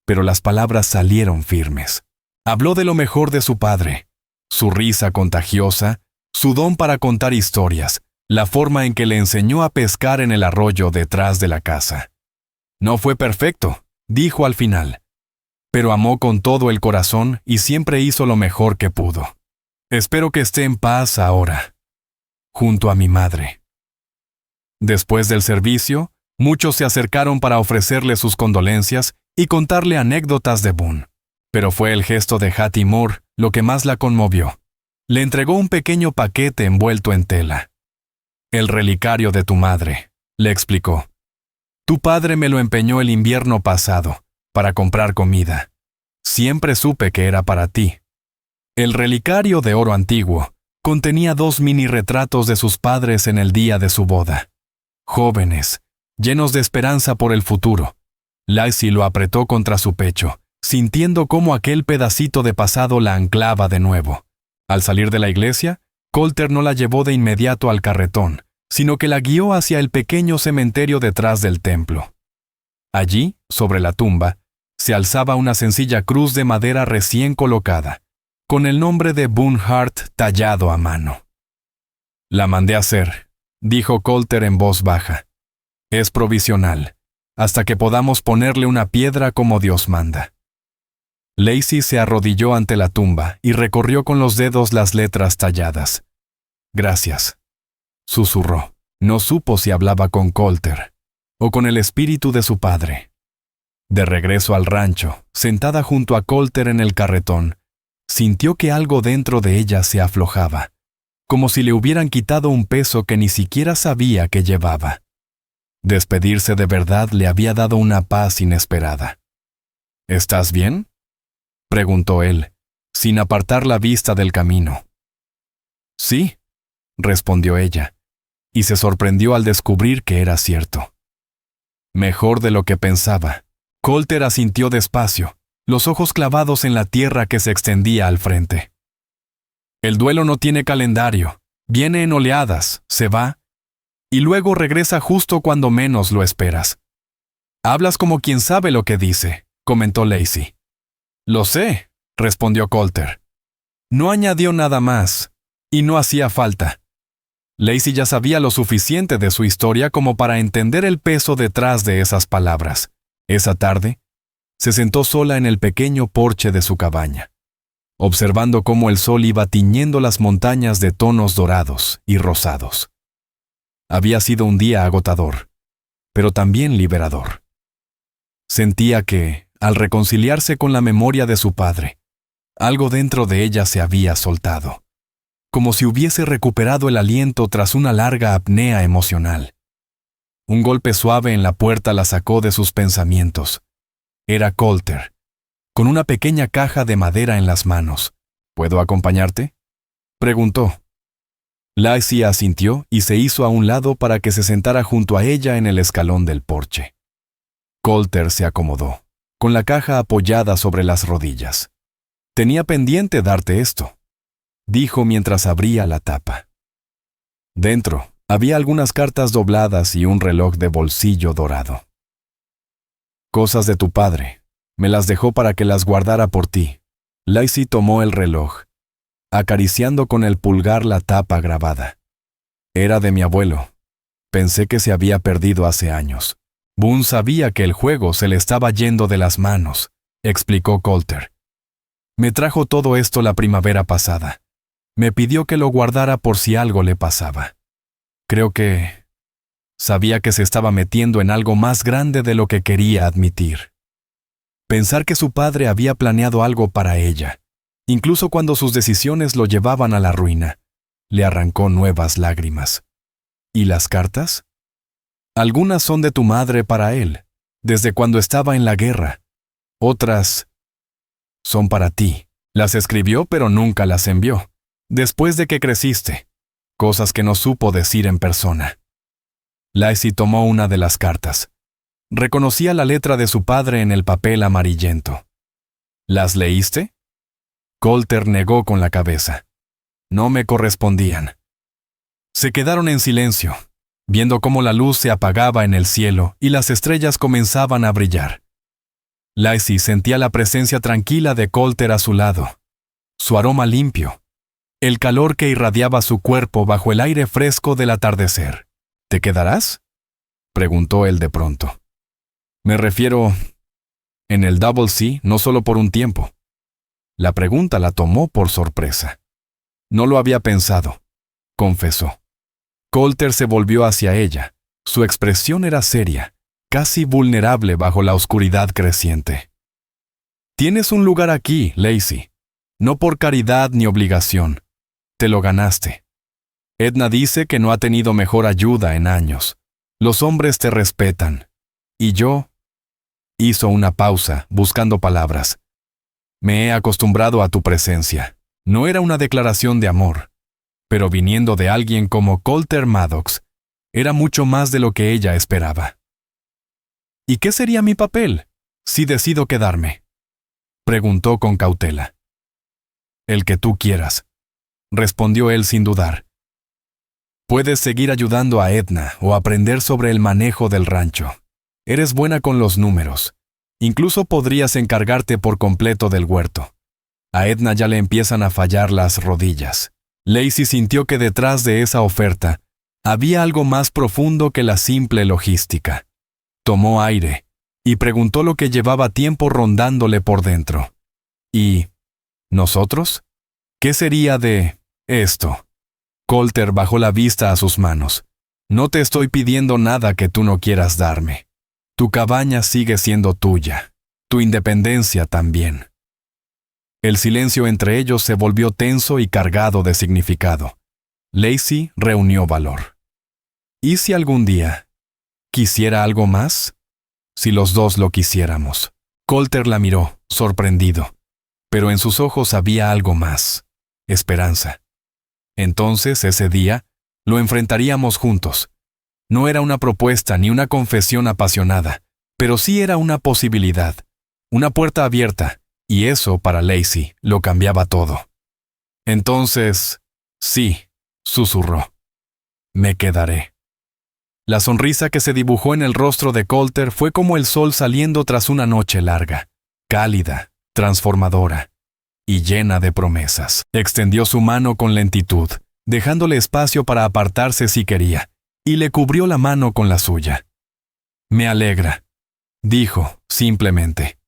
pero las palabras salieron firmes. Habló de lo mejor de su padre, su risa contagiosa, su don para contar historias, la forma en que le enseñó a pescar en el arroyo detrás de la casa. «No fue perfecto», dijo al final, «pero amó con todo el corazón y siempre hizo lo mejor que pudo. Espero que esté en paz ahora, junto a mi madre». Después del servicio, muchos se acercaron para ofrecerle sus condolencias y contarle anécdotas de Boone. Pero fue el gesto de Hattie Moore lo que más la conmovió. Le entregó un pequeño paquete envuelto en tela. «El relicario de tu madre», le explicó. «Tu padre me lo empeñó el invierno pasado, para comprar comida. Siempre supe que era para ti». El relicario de oro antiguo contenía 2 mini retratos de sus padres en el día de su boda. Jóvenes, llenos de esperanza por el futuro. Lacey lo apretó contra su pecho, sintiendo cómo aquel pedacito de pasado la anclaba de nuevo. Al salir de la iglesia, Colter no la llevó de inmediato al carretón, sino que la guió hacia el pequeño cementerio detrás del templo. Allí, sobre la tumba, se alzaba una sencilla cruz de madera recién colocada, con el nombre de Boone Hart tallado a mano. «La mandé a hacer», dijo Colter en voz baja. «Es provisional, hasta que podamos ponerle una piedra como Dios manda». Lacey se arrodilló ante la tumba y recorrió con los dedos las letras talladas. «Gracias», susurró. No supo si hablaba con Colter o con el espíritu de su padre. De regreso al rancho, sentada junto a Colter en el carretón, sintió que algo dentro de ella se aflojaba, como si le hubieran quitado un peso que ni siquiera sabía que llevaba. Despedirse de verdad le había dado una paz inesperada. ¿Estás bien?, preguntó él, sin apartar la vista del camino. Sí, respondió ella, y se sorprendió al descubrir que era cierto. Mejor de lo que pensaba. Colter asintió despacio, los ojos clavados en la tierra que se extendía al frente. El duelo no tiene calendario, viene en oleadas, se va, y luego regresa justo cuando menos lo esperas. Hablas como quien sabe lo que dice, comentó Lacey. Lo sé, respondió Colter. No añadió nada más, y no hacía falta. Lacey ya sabía lo suficiente de su historia como para entender el peso detrás de esas palabras. Esa tarde, se sentó sola en el pequeño porche de su cabaña, observando cómo el sol iba tiñendo las montañas de tonos dorados y rosados. Había sido un día agotador, pero también liberador. Sentía que, al reconciliarse con la memoria de su padre, algo dentro de ella se había soltado, como si hubiese recuperado el aliento tras una larga apnea emocional. Un golpe suave en la puerta la sacó de sus pensamientos. Era Colter, con una pequeña caja de madera en las manos. ¿Puedo acompañarte?, preguntó. Lacey asintió y se hizo a un lado para que se sentara junto a ella en el escalón del porche. Colter se acomodó, con la caja apoyada sobre las rodillas. Tenía pendiente darte esto, dijo mientras abría la tapa. Dentro había algunas cartas dobladas y un reloj de bolsillo dorado. Cosas de tu padre. Me las dejó para que las guardara por ti. Lacey tomó el reloj, acariciando con el pulgar la tapa grabada. Era de mi abuelo. Pensé que se había perdido hace años. Boone sabía que el juego se le estaba yendo de las manos, explicó Colter. Me trajo todo esto la primavera pasada. Me pidió que lo guardara por si algo le pasaba. Creo que sabía que se estaba metiendo en algo más grande de lo que quería admitir. Pensar que su padre había planeado algo para ella, incluso cuando sus decisiones lo llevaban a la ruina, le arrancó nuevas lágrimas. ¿Y las cartas? Algunas son de tu madre para él, desde cuando estaba en la guerra. Otras son para ti. Las escribió pero nunca las envió, después de que creciste. Cosas que no supo decir en persona. Lacey tomó una de las cartas. Reconocía la letra de su padre en el papel amarillento. ¿Las leíste? Colter negó con la cabeza. No me correspondían. Se quedaron en silencio, viendo cómo la luz se apagaba en el cielo y las estrellas comenzaban a brillar. Lacey sentía la presencia tranquila de Colter a su lado, su aroma limpio, el calor que irradiaba su cuerpo bajo el aire fresco del atardecer. ¿Te quedarás?, preguntó él de pronto. Me refiero, en el Double C, no solo por un tiempo. La pregunta la tomó por sorpresa. No lo había pensado, confesó. Colter se volvió hacia ella. Su expresión era seria, casi vulnerable bajo la oscuridad creciente. Tienes un lugar aquí, Lacey. No por caridad ni obligación. Te lo ganaste. Edna dice que no ha tenido mejor ayuda en años. Los hombres te respetan. Y yo... Hizo una pausa, buscando palabras. Me he acostumbrado a tu presencia. No era una declaración de amor, pero viniendo de alguien como Colter Maddox, era mucho más de lo que ella esperaba. ¿Y qué sería mi papel, si decido quedarme?, preguntó con cautela. El que tú quieras, respondió él sin dudar. Puedes seguir ayudando a Edna o aprender sobre el manejo del rancho. Eres buena con los números. Incluso podrías encargarte por completo del huerto. A Edna ya le empiezan a fallar las rodillas. Lacey sintió que detrás de esa oferta había algo más profundo que la simple logística. Tomó aire y preguntó lo que llevaba tiempo rondándole por dentro. ¿Y nosotros? ¿Qué sería de esto? Colter bajó la vista a sus manos. No te estoy pidiendo nada que tú no quieras darme. Tu cabaña sigue siendo tuya. Tu independencia también. El silencio entre ellos se volvió tenso y cargado de significado. Lacey reunió valor. ¿Y si algún día quisiera algo más? Si los dos lo quisiéramos. Colter la miró, sorprendido. Pero en sus ojos había algo más. Esperanza. Entonces, ese día, lo enfrentaríamos juntos. No era una propuesta ni una confesión apasionada, pero sí era una posibilidad. Una puerta abierta, y eso, para Lacey, lo cambiaba todo. Entonces, sí, susurró. Me quedaré. La sonrisa que se dibujó en el rostro de Colter fue como el sol saliendo tras una noche larga, cálida, transformadora y llena de promesas. Extendió su mano con lentitud, dejándole espacio para apartarse si quería, y le cubrió la mano con la suya. Me alegra, dijo, simplemente.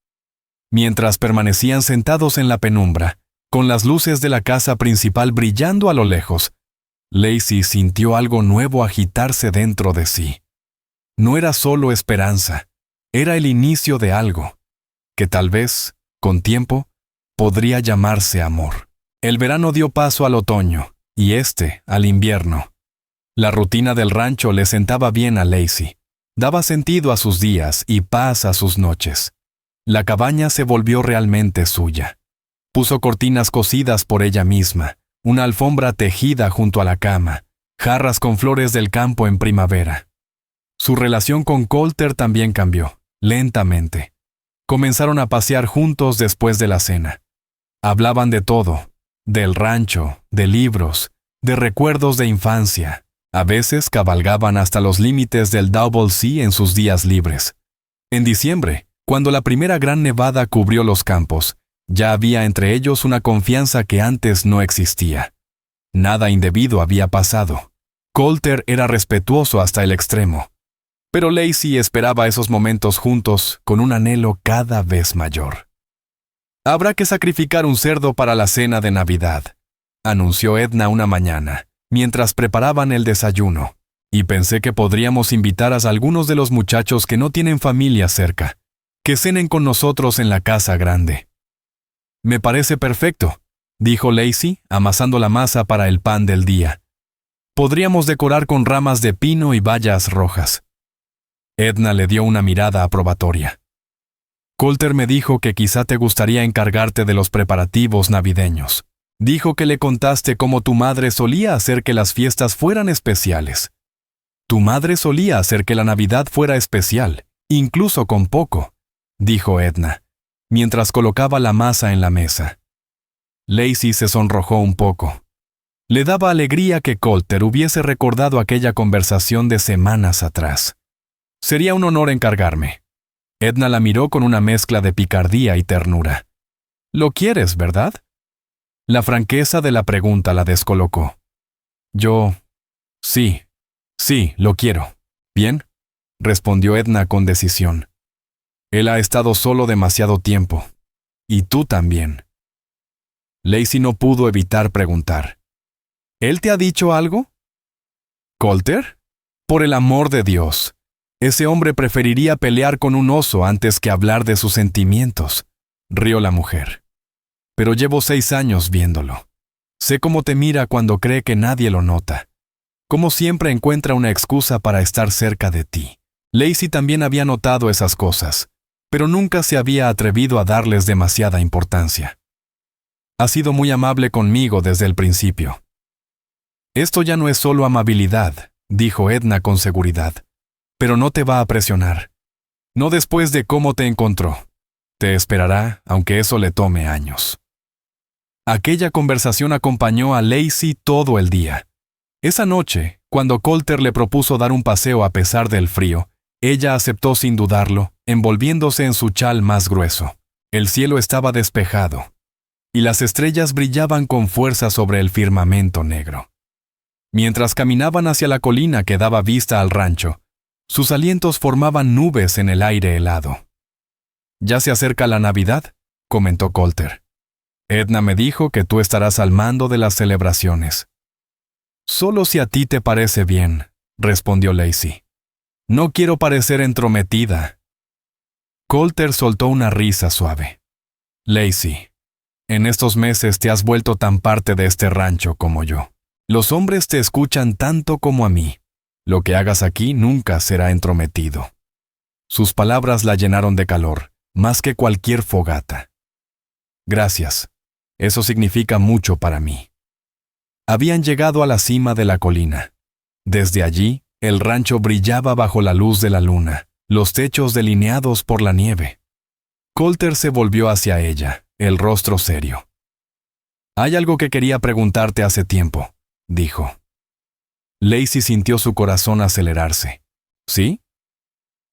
Mientras permanecían sentados en la penumbra, con las luces de la casa principal brillando a lo lejos, Lacey sintió algo nuevo agitarse dentro de sí. No era solo esperanza, era el inicio de algo, que tal vez, con tiempo, podría llamarse amor. El verano dio paso al otoño, y al invierno. La rutina del rancho le sentaba bien a Lacey. Daba sentido a sus días y paz a sus noches. La cabaña se volvió realmente suya. Puso cortinas cosidas por ella misma, una alfombra tejida junto a la cama, jarras con flores del campo en primavera. Su relación con Colter también cambió, lentamente. Comenzaron a pasear juntos después de la cena. Hablaban de todo, del rancho, de libros, de recuerdos de infancia. A veces cabalgaban hasta los límites del Double C en sus días libres. En diciembre, cuando la primera gran nevada cubrió los campos, ya había entre ellos una confianza que antes no existía. Nada indebido había pasado. Colter era respetuoso hasta el extremo. Pero Lacey esperaba esos momentos juntos con un anhelo cada vez mayor. Habrá que sacrificar un cerdo para la cena de Navidad, anunció Edna una mañana, mientras preparaban el desayuno, y pensé que podríamos invitar a algunos de los muchachos que no tienen familia cerca, que cenen con nosotros en la casa grande. Me parece perfecto, dijo Lacey, amasando la masa para el pan del día. Podríamos decorar con ramas de pino y bayas rojas. Edna le dio una mirada aprobatoria. Colter me dijo que quizá te gustaría encargarte de los preparativos navideños. Dijo que le contaste cómo tu madre solía hacer que las fiestas fueran especiales. Tu madre solía hacer que la Navidad fuera especial, incluso con poco, dijo Edna, mientras colocaba la masa en la mesa. Lacey se sonrojó un poco. Le daba alegría que Colter hubiese recordado aquella conversación de semanas atrás. Sería un honor encargarme. Edna la miró con una mezcla de picardía y ternura. ¿Lo quieres, verdad? La franqueza de la pregunta la descolocó. Sí, lo quiero. ¿Bien?, respondió Edna con decisión. Él ha estado solo demasiado tiempo. Y tú también. Lacey no pudo evitar preguntar. ¿Él te ha dicho algo? ¿Colter? Por el amor de Dios. Ese hombre preferiría pelear con un oso antes que hablar de sus sentimientos, rió la mujer. Pero llevo 6 años viéndolo. Sé cómo te mira cuando cree que nadie lo nota. Cómo siempre encuentra una excusa para estar cerca de ti. Lacey también había notado esas cosas, pero nunca se había atrevido a darles demasiada importancia. Ha sido muy amable conmigo desde el principio. Esto ya no es solo amabilidad, dijo Edna con seguridad. Pero no te va a presionar. No después de cómo te encontró. Te esperará, aunque eso le tome años. Aquella conversación acompañó a Lacey todo el día. Esa noche, cuando Colter le propuso dar un paseo a pesar del frío, ella aceptó sin dudarlo, envolviéndose en su chal más grueso. El cielo estaba despejado, y las estrellas brillaban con fuerza sobre el firmamento negro. Mientras caminaban hacia la colina que daba vista al rancho, sus alientos formaban nubes en el aire helado. «Ya se acerca la Navidad», comentó Colter. «Edna me dijo que tú estarás al mando de las celebraciones». «Solo si a ti te parece bien», respondió Lacey. «No quiero parecer entrometida». Colter soltó una risa suave. «Lacey, en estos meses te has vuelto tan parte de este rancho como yo». Los hombres te escuchan tanto como a mí. Lo que hagas aquí nunca será entrometido. Sus palabras la llenaron de calor, más que cualquier fogata. Gracias. Eso significa mucho para mí. Habían llegado a la cima de la colina. Desde allí, el rancho brillaba bajo la luz de la luna, los techos delineados por la nieve. Colter se volvió hacia ella, el rostro serio. «Hay algo que quería preguntarte hace tiempo», dijo. Lacey sintió su corazón acelerarse. ¿Sí?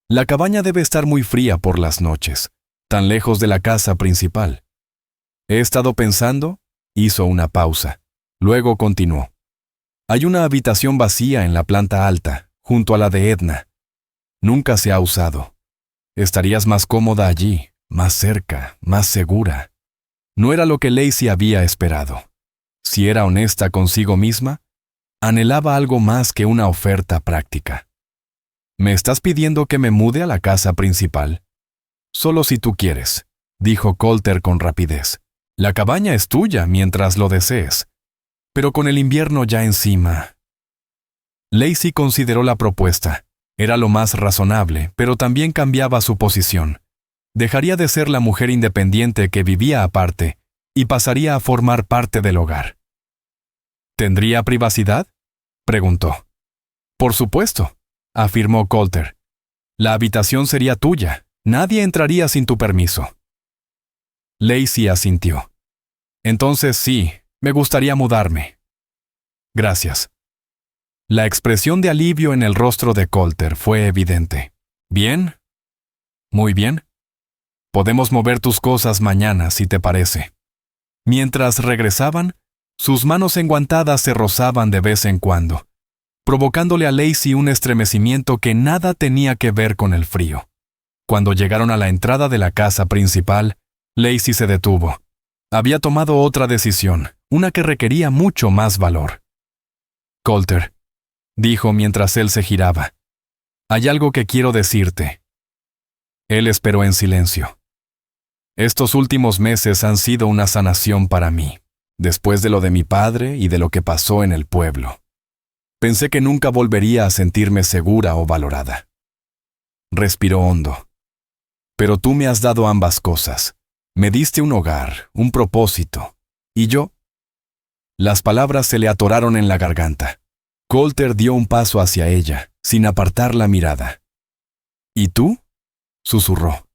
La cabaña debe estar muy fría por las noches, tan lejos de la casa principal. He estado pensando, hizo una pausa. Luego continuó. Hay una habitación vacía en la planta alta, junto a la de Edna. Nunca se ha usado. Estarías más cómoda allí, más cerca, más segura. No era lo que Lacey había esperado. Si era honesta consigo misma, anhelaba algo más que una oferta práctica. ¿Me estás pidiendo que me mude a la casa principal? Solo si tú quieres, dijo Colter con rapidez. La cabaña es tuya mientras lo desees. Pero con el invierno ya encima. Lacey consideró la propuesta. Era lo más razonable, pero también cambiaba su posición. Dejaría de ser la mujer independiente que vivía aparte y pasaría a formar parte del hogar. ¿Tendría privacidad?, preguntó. Por supuesto, afirmó Colter. La habitación sería tuya. Nadie entraría sin tu permiso. Lacey asintió. Entonces sí, me gustaría mudarme. Gracias. La expresión de alivio en el rostro de Colter fue evidente. ¿Bien? Muy bien. Podemos mover tus cosas mañana, si te parece. Mientras regresaban, sus manos enguantadas se rozaban de vez en cuando, provocándole a Lacey un estremecimiento que nada tenía que ver con el frío. Cuando llegaron a la entrada de la casa principal, Lacey se detuvo. Había tomado otra decisión, una que requería mucho más valor. Colter, dijo mientras él se giraba, hay algo que quiero decirte. Él esperó en silencio. Estos últimos meses han sido una sanación para mí, después de lo de mi padre y de lo que pasó en el pueblo. Pensé que nunca volvería a sentirme segura o valorada. Respiró hondo. Pero tú me has dado ambas cosas. Me diste un hogar, un propósito. ¿Y yo? Las palabras se le atoraron en la garganta. Colter dio un paso hacia ella, sin apartar la mirada. ¿Y tú?, susurró.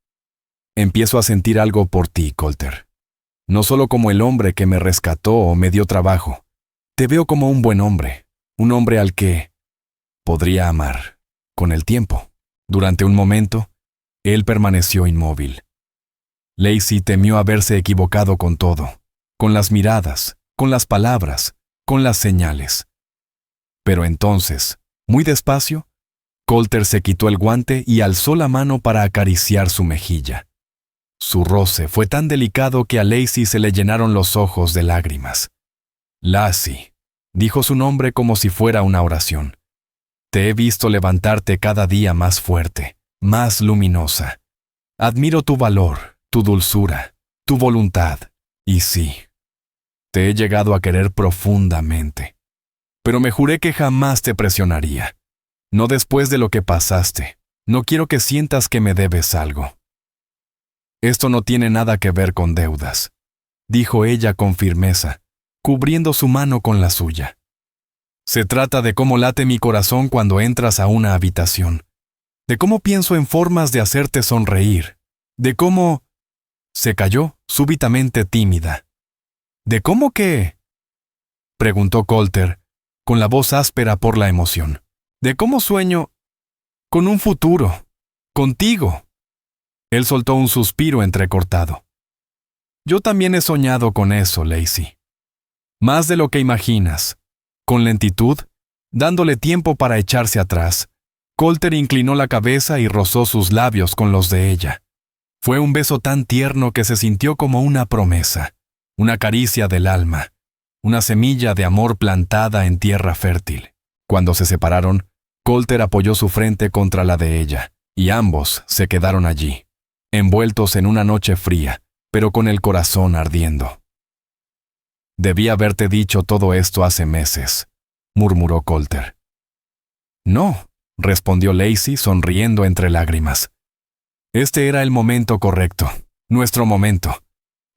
Empiezo a sentir algo por ti, Colter. No solo como el hombre que me rescató o me dio trabajo. Te veo como un buen hombre, un hombre al que podría amar, con el tiempo. Durante un momento, él permaneció inmóvil. Lacey temió haberse equivocado con todo, con las miradas, con las palabras, con las señales. Pero entonces, muy despacio, Colter se quitó el guante y alzó la mano para acariciar su mejilla. Su roce fue tan delicado que a Lacey se le llenaron los ojos de lágrimas. Lacey, dijo su nombre como si fuera una oración. Te he visto levantarte cada día más fuerte, más luminosa. Admiro tu valor, tu dulzura, tu voluntad. Y sí, te he llegado a querer profundamente. Pero me juré que jamás te presionaría. No después de lo que pasaste. No quiero que sientas que me debes algo. Esto no tiene nada que ver con deudas, dijo ella con firmeza, cubriendo su mano con la suya. Se trata de cómo late mi corazón cuando entras a una habitación, de cómo pienso en formas de hacerte sonreír, de cómo... Se calló, súbitamente tímida. ¿De cómo qué?, preguntó Colter, con la voz áspera por la emoción. ¿De cómo sueño con un futuro, contigo? Él soltó un suspiro entrecortado. Yo también he soñado con eso, Lacey. Más de lo que imaginas. Con lentitud, dándole tiempo para echarse atrás, Colter inclinó la cabeza y rozó sus labios con los de ella. Fue un beso tan tierno que se sintió como una promesa, una caricia del alma, una semilla de amor plantada en tierra fértil. Cuando se separaron, Colter apoyó su frente contra la de ella, y ambos se quedaron allí, envueltos en una noche fría, pero con el corazón ardiendo. Debí haberte dicho todo esto hace meses, murmuró Coulter. No, respondió Lacey sonriendo entre lágrimas. Este era el momento correcto, nuestro momento.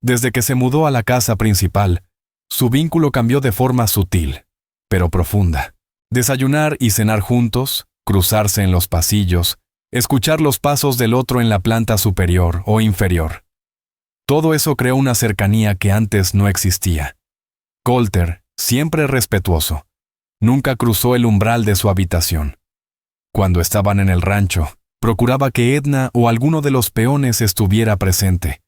Desde que se mudó a la casa principal, su vínculo cambió de forma sutil, pero profunda. Desayunar y cenar juntos, cruzarse en los pasillos, escuchar los pasos del otro en la planta superior o inferior. Todo eso creó una cercanía que antes no existía. Coulter, siempre respetuoso, nunca cruzó el umbral de su habitación. Cuando estaban en el rancho, procuraba que Edna o alguno de los peones estuviera presente,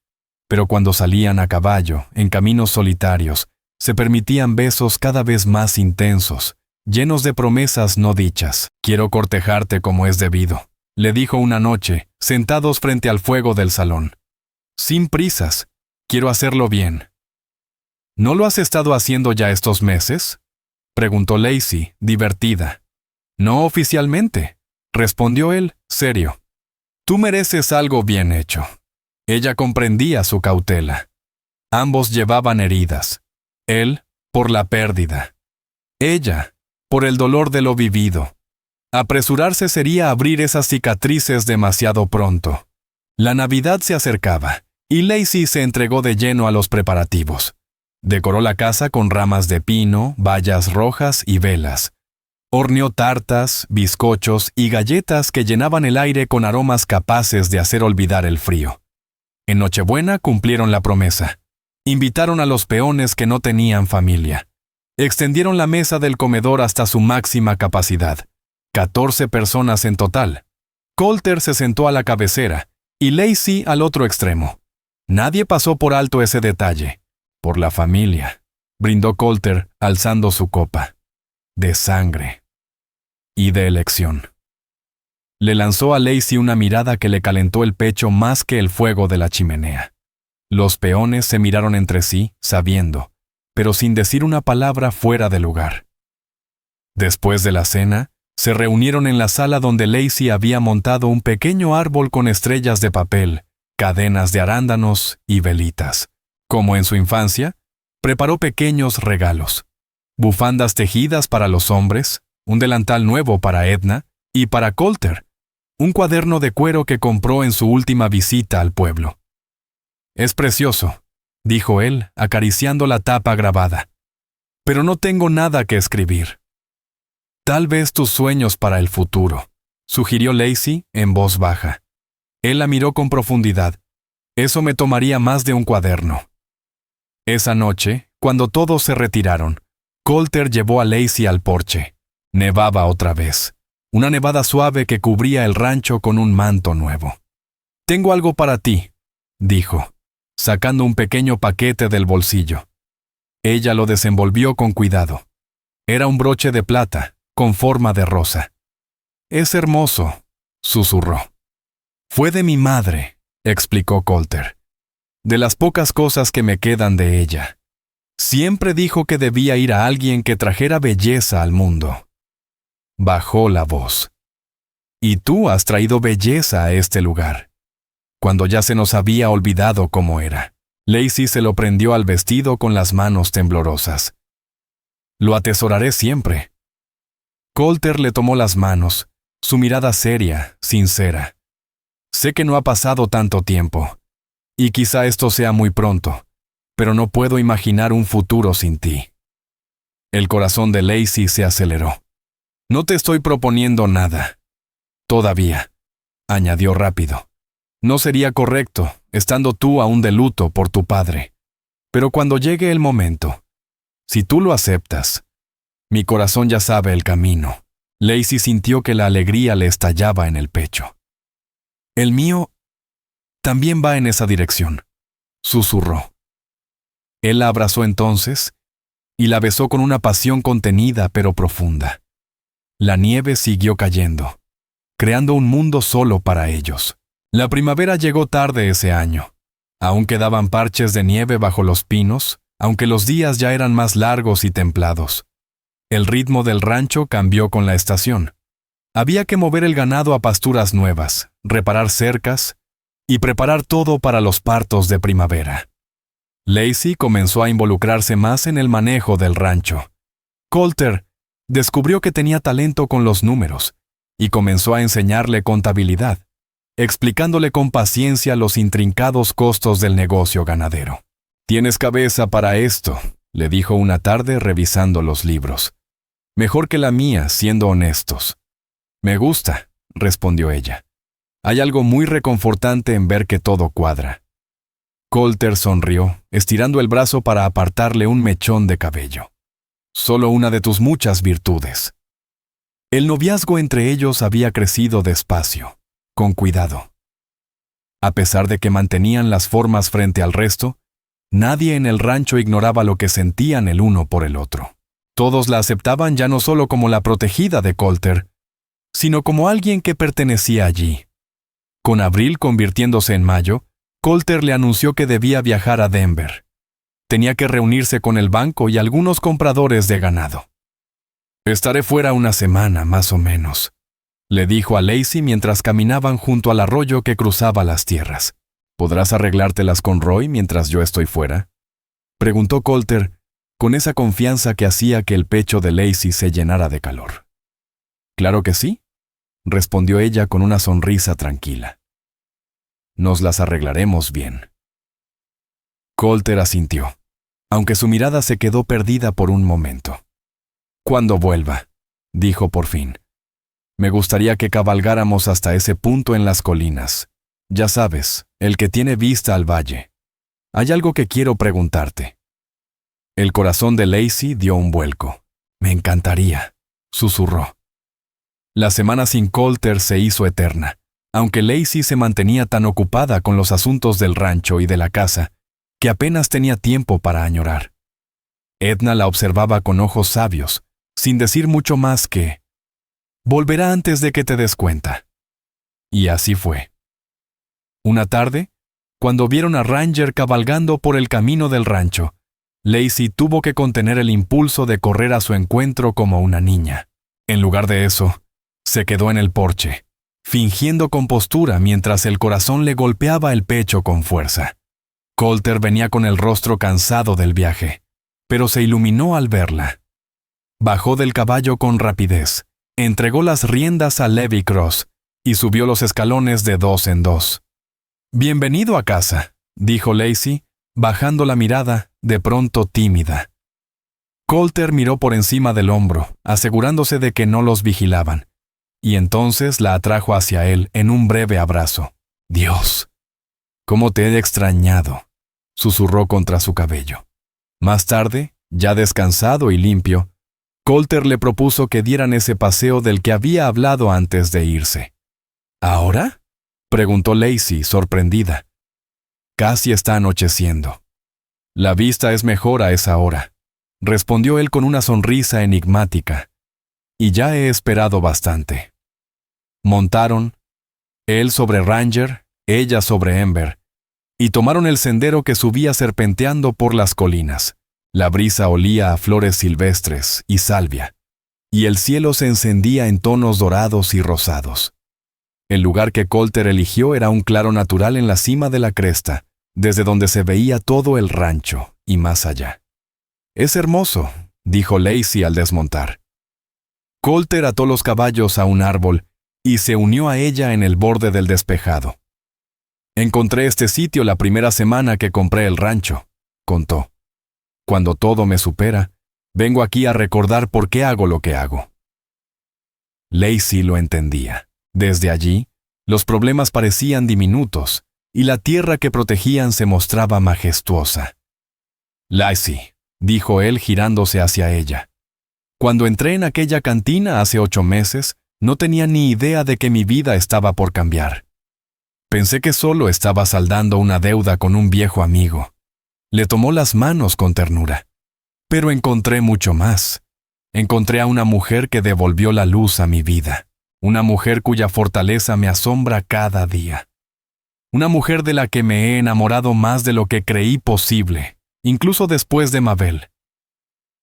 pero cuando salían a caballo, en caminos solitarios, se permitían besos cada vez más intensos, llenos de promesas no dichas. «Quiero cortejarte como es debido», le dijo una noche, sentados frente al fuego del salón. «Sin prisas, quiero hacerlo bien». «¿No lo has estado haciendo ya estos meses?», preguntó Lacey, divertida. «No oficialmente», respondió él, serio. «Tú mereces algo bien hecho». Ella comprendía su cautela. Ambos llevaban heridas. Él, por la pérdida. Ella, por el dolor de lo vivido. Apresurarse sería abrir esas cicatrices demasiado pronto. La Navidad se acercaba, y Lacey se entregó de lleno a los preparativos. Decoró la casa con ramas de pino, bayas rojas y velas. Horneó tartas, bizcochos y galletas que llenaban el aire con aromas capaces de hacer olvidar el frío. En Nochebuena cumplieron la promesa. Invitaron a los peones que no tenían familia. Extendieron la mesa del comedor hasta su máxima capacidad. 14 personas en total. Coulter se sentó a la cabecera y Lacey al otro extremo. Nadie pasó por alto ese detalle. Por la familia, brindó Coulter alzando su copa. De sangre. Y de elección. Le lanzó a Lacey una mirada que le calentó el pecho más que el fuego de la chimenea. Los peones se miraron entre sí, sabiendo, pero sin decir una palabra fuera de lugar. Después de la cena, se reunieron en la sala donde Lacey había montado un pequeño árbol con estrellas de papel, cadenas de arándanos y velitas. Como en su infancia, preparó pequeños regalos. Bufandas tejidas para los hombres, un delantal nuevo para Edna y para Coulter, un cuaderno de cuero que compró en su última visita al pueblo. «Es precioso», dijo él, acariciando la tapa grabada. «Pero no tengo nada que escribir». «Tal vez tus sueños para el futuro», sugirió Lacey en voz baja. Él la miró con profundidad. «Eso me tomaría más de un cuaderno». Esa noche, cuando todos se retiraron, Coulter llevó a Lacey al porche. Nevaba otra vez. Una nevada suave que cubría el rancho con un manto nuevo. «Tengo algo para ti», dijo, sacando un pequeño paquete del bolsillo. Ella lo desenvolvió con cuidado. Era un broche de plata, con forma de rosa. «Es hermoso», susurró. «Fue de mi madre», explicó Coulter. «De las pocas cosas que me quedan de ella. Siempre dijo que debía ir a alguien que trajera belleza al mundo». Bajó la voz. «Y tú has traído belleza a este lugar». Cuando ya se nos había olvidado cómo era, Lacey se lo prendió al vestido con las manos temblorosas. «Lo atesoraré siempre». Coulter le tomó las manos, su mirada seria, sincera. «Sé que no ha pasado tanto tiempo, y quizá esto sea muy pronto, pero no puedo imaginar un futuro sin ti». El corazón de Lacey se aceleró. «No te estoy proponiendo nada. Todavía», añadió rápido. «No sería correcto, estando tú aún de luto por tu padre. Pero cuando llegue el momento, si tú lo aceptas, mi corazón ya sabe el camino». Lacey sintió que la alegría le estallaba en el pecho. «El mío también va en esa dirección», susurró. Él la abrazó entonces y la besó con una pasión contenida pero profunda. La nieve siguió cayendo, creando un mundo solo para ellos. La primavera llegó tarde ese año. Aún quedaban parches de nieve bajo los pinos, aunque los días ya eran más largos y templados. El ritmo del rancho cambió con la estación. Había que mover el ganado a pasturas nuevas, reparar cercas y preparar todo para los partos de primavera. Lacey comenzó a involucrarse más en el manejo del rancho. Colter descubrió que tenía talento con los números y comenzó a enseñarle contabilidad, explicándole con paciencia los intrincados costos del negocio ganadero. «Tienes cabeza para esto», le dijo una tarde revisando los libros. «Mejor que la mía, siendo honestos». «Me gusta», respondió ella. «Hay algo muy reconfortante en ver que todo cuadra». Colter sonrió, estirando el brazo para apartarle un mechón de cabello. «Solo una de tus muchas virtudes». El noviazgo entre ellos había crecido despacio, con cuidado. A pesar de que mantenían las formas frente al resto, nadie en el rancho ignoraba lo que sentían el uno por el otro. Todos la aceptaban ya no solo como la protegida de Colter, sino como alguien que pertenecía allí. Con abril convirtiéndose en mayo, Colter le anunció que debía viajar a Denver. Tenía que reunirse con el banco y algunos compradores de ganado. «Estaré fuera una semana, más o menos», le dijo a Lacey mientras caminaban junto al arroyo que cruzaba las tierras. «¿Podrás arreglártelas con Roy mientras yo estoy fuera?», preguntó Colter, con esa confianza que hacía que el pecho de Lacey se llenara de calor. «Claro que sí», respondió ella con una sonrisa tranquila. «Nos las arreglaremos bien». Colter asintió, aunque su mirada se quedó perdida por un momento. «Cuando vuelva», dijo por fin. «Me gustaría que cabalgáramos hasta ese punto en las colinas. Ya sabes, el que tiene vista al valle. Hay algo que quiero preguntarte». El corazón de Lacey dio un vuelco. «Me encantaría», susurró. La semana sin Colter se hizo eterna, aunque Lacey se mantenía tan ocupada con los asuntos del rancho y de la casa, que apenas tenía tiempo para añorar. Edna la observaba con ojos sabios, sin decir mucho más que «volverá antes de que te des cuenta». Y así fue. Una tarde, cuando vieron a Ranger cabalgando por el camino del rancho, Lacey tuvo que contener el impulso de correr a su encuentro como una niña. En lugar de eso, se quedó en el porche, fingiendo compostura mientras el corazón le golpeaba el pecho con fuerza. Colter venía con el rostro cansado del viaje, pero se iluminó al verla. Bajó del caballo con rapidez, entregó las riendas a Levi Cross y subió los escalones de 2 en 2. «Bienvenido a casa», dijo Lacey, bajando la mirada, de pronto tímida. Colter miró por encima del hombro, asegurándose de que no los vigilaban, y entonces la atrajo hacia él en un breve abrazo. «Dios, cómo te he extrañado», susurró contra su cabello. Más tarde, ya descansado y limpio, Colter le propuso que dieran ese paseo del que había hablado antes de irse. «¿Ahora?», preguntó Lacey, sorprendida. «Casi está anocheciendo». «La vista es mejor a esa hora», respondió él con una sonrisa enigmática. «Y ya he esperado bastante». Montaron, él sobre Ranger, ella sobre Ember, y tomaron el sendero que subía serpenteando por las colinas. La brisa olía a flores silvestres y salvia, y el cielo se encendía en tonos dorados y rosados. El lugar que Colter eligió era un claro natural en la cima de la cresta, desde donde se veía todo el rancho y más allá. «Es hermoso», dijo Lacey al desmontar. Colter ató los caballos a un árbol y se unió a ella en el borde del despejado. «Encontré este sitio la primera semana que compré el rancho», contó. «Cuando todo me supera, vengo aquí a recordar por qué hago lo que hago». Lacey lo entendía. Desde allí, los problemas parecían diminutos y la tierra que protegían se mostraba majestuosa. «Lacey», dijo él girándose hacia ella, «cuando entré en aquella cantina hace 8 meses, no tenía ni idea de que mi vida estaba por cambiar. Pensé que solo estaba saldando una deuda con un viejo amigo». Le tomó las manos con ternura. «Pero encontré mucho más. Encontré a una mujer que devolvió la luz a mi vida. Una mujer cuya fortaleza me asombra cada día. Una mujer de la que me he enamorado más de lo que creí posible, incluso después de Mabel».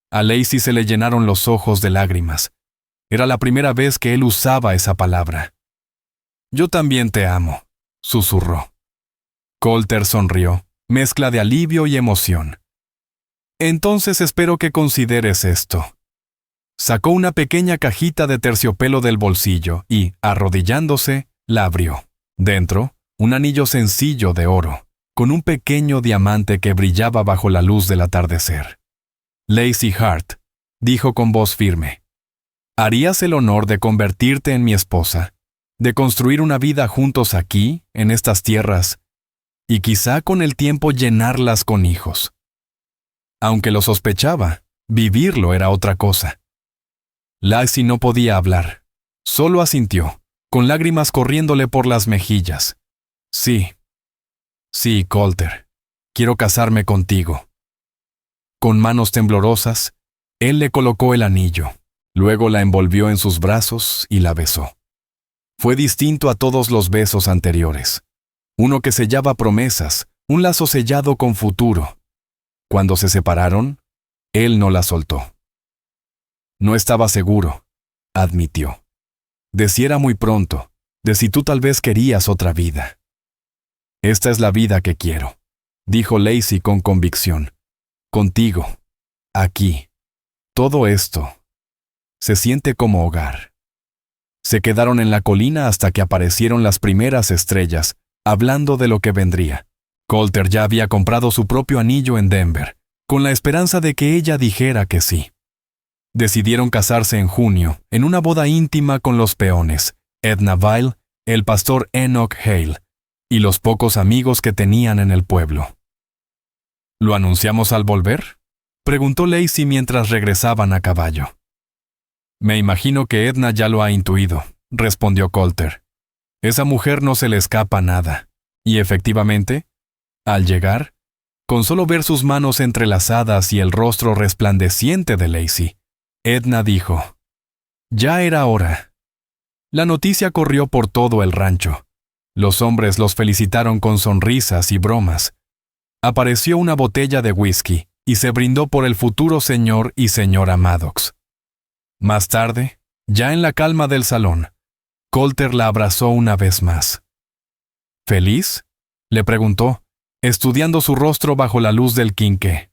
A Lacey se le llenaron los ojos de lágrimas. Era la primera vez que él usaba esa palabra. «Yo también te amo», susurró. Colter sonrió, mezcla de alivio y emoción. Entonces espero que consideres esto. Sacó una pequeña cajita de terciopelo del bolsillo y, arrodillándose, la abrió. Dentro, un anillo sencillo de oro, con un pequeño diamante que brillaba bajo la luz del atardecer. Lacey Hart, dijo con voz firme, ¿harías el honor de convertirte en mi esposa, de construir una vida juntos aquí, en estas tierras, y quizá con el tiempo llenarlas con hijos? Aunque lo sospechaba, vivirlo era otra cosa. Lacey no podía hablar, solo asintió, con lágrimas corriéndole por las mejillas. Sí, Colter, quiero casarme contigo. Con manos temblorosas, él le colocó el anillo, luego la envolvió en sus brazos y la besó. Fue distinto a todos los besos anteriores. Uno que sellaba promesas, un lazo sellado con futuro. Cuando se separaron, él no la soltó. No estaba seguro, admitió. De si era muy pronto, de si tú tal vez querías otra vida. Esta es la vida que quiero, dijo Lacey con convicción. Contigo, aquí. Todo esto se siente como hogar. Se quedaron en la colina hasta que aparecieron las primeras estrellas, hablando de lo que vendría. Colter ya había comprado su propio anillo en Denver, con la esperanza de que ella dijera que sí. Decidieron casarse en junio, en una boda íntima con los peones, Edna Vile, el pastor Enoch Hale, y los pocos amigos que tenían en el pueblo. ¿Lo anunciamos al volver?, preguntó Lacey mientras regresaban a caballo. Me imagino que Edna ya lo ha intuido, respondió Colter. Esa mujer no se le escapa nada. Y efectivamente, al llegar, con solo ver sus manos entrelazadas y el rostro resplandeciente de Lacey, Edna dijo, «Ya era hora». La noticia corrió por todo el rancho. Los hombres los felicitaron con sonrisas y bromas. Apareció una botella de whisky y se brindó por el futuro señor y señora Maddox. Más tarde, ya en la calma del salón, Colter la abrazó una vez más. ¿Feliz?, le preguntó, estudiando su rostro bajo la luz del quinqué.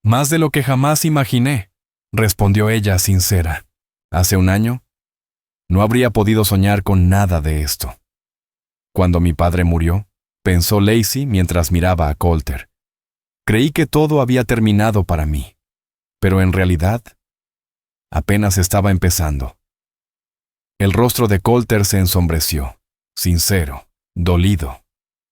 Más de lo que jamás imaginé, respondió ella sincera. Hace un año, no habría podido soñar con nada de esto. Cuando mi padre murió, pensó Lacey mientras miraba a Colter. Creí que todo había terminado para mí, pero en realidad, apenas estaba empezando. El rostro de Colter se ensombreció, sincero, dolido.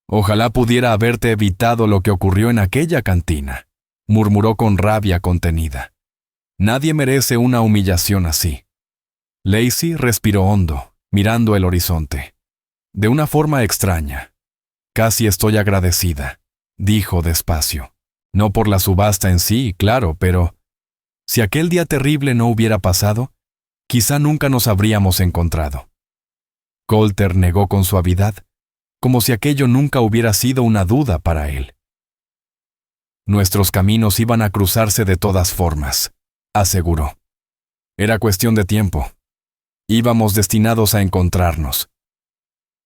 Ojalá pudiera haberte evitado lo que ocurrió en aquella cantina, murmuró con rabia contenida. Nadie merece una humillación así. Lacey respiró hondo, mirando el horizonte. De una forma extraña. Casi estoy agradecida, dijo despacio. No por la subasta en sí, claro, pero si aquel día terrible no hubiera pasado, quizá nunca nos habríamos encontrado. Colter negó con suavidad, como si aquello nunca hubiera sido una duda para él. Nuestros caminos iban a cruzarse de todas formas, aseguró. Era cuestión de tiempo. Íbamos destinados a encontrarnos.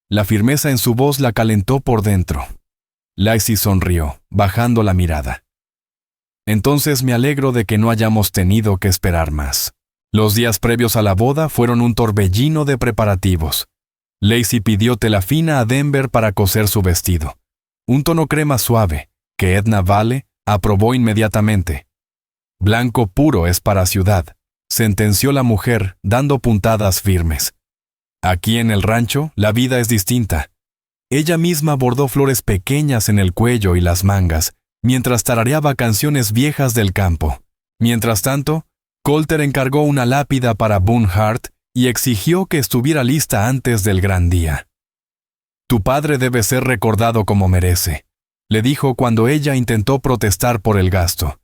La firmeza en su voz la calentó por dentro. Lacey sonrió, bajando la mirada. Entonces me alegro de que no hayamos tenido que esperar más. Los días previos a la boda fueron un torbellino de preparativos. Lacey pidió tela fina a Denver para coser su vestido. Un tono crema suave, que Edna Vale aprobó inmediatamente. Blanco puro es para ciudad, sentenció la mujer, dando puntadas firmes. Aquí en el rancho, la vida es distinta. Ella misma bordó flores pequeñas en el cuello y las mangas, mientras tarareaba canciones viejas del campo. Mientras tanto, Colter encargó una lápida para Boone Hart y exigió que estuviera lista antes del gran día. Tu padre debe ser recordado como merece, le dijo cuando ella intentó protestar por el gasto.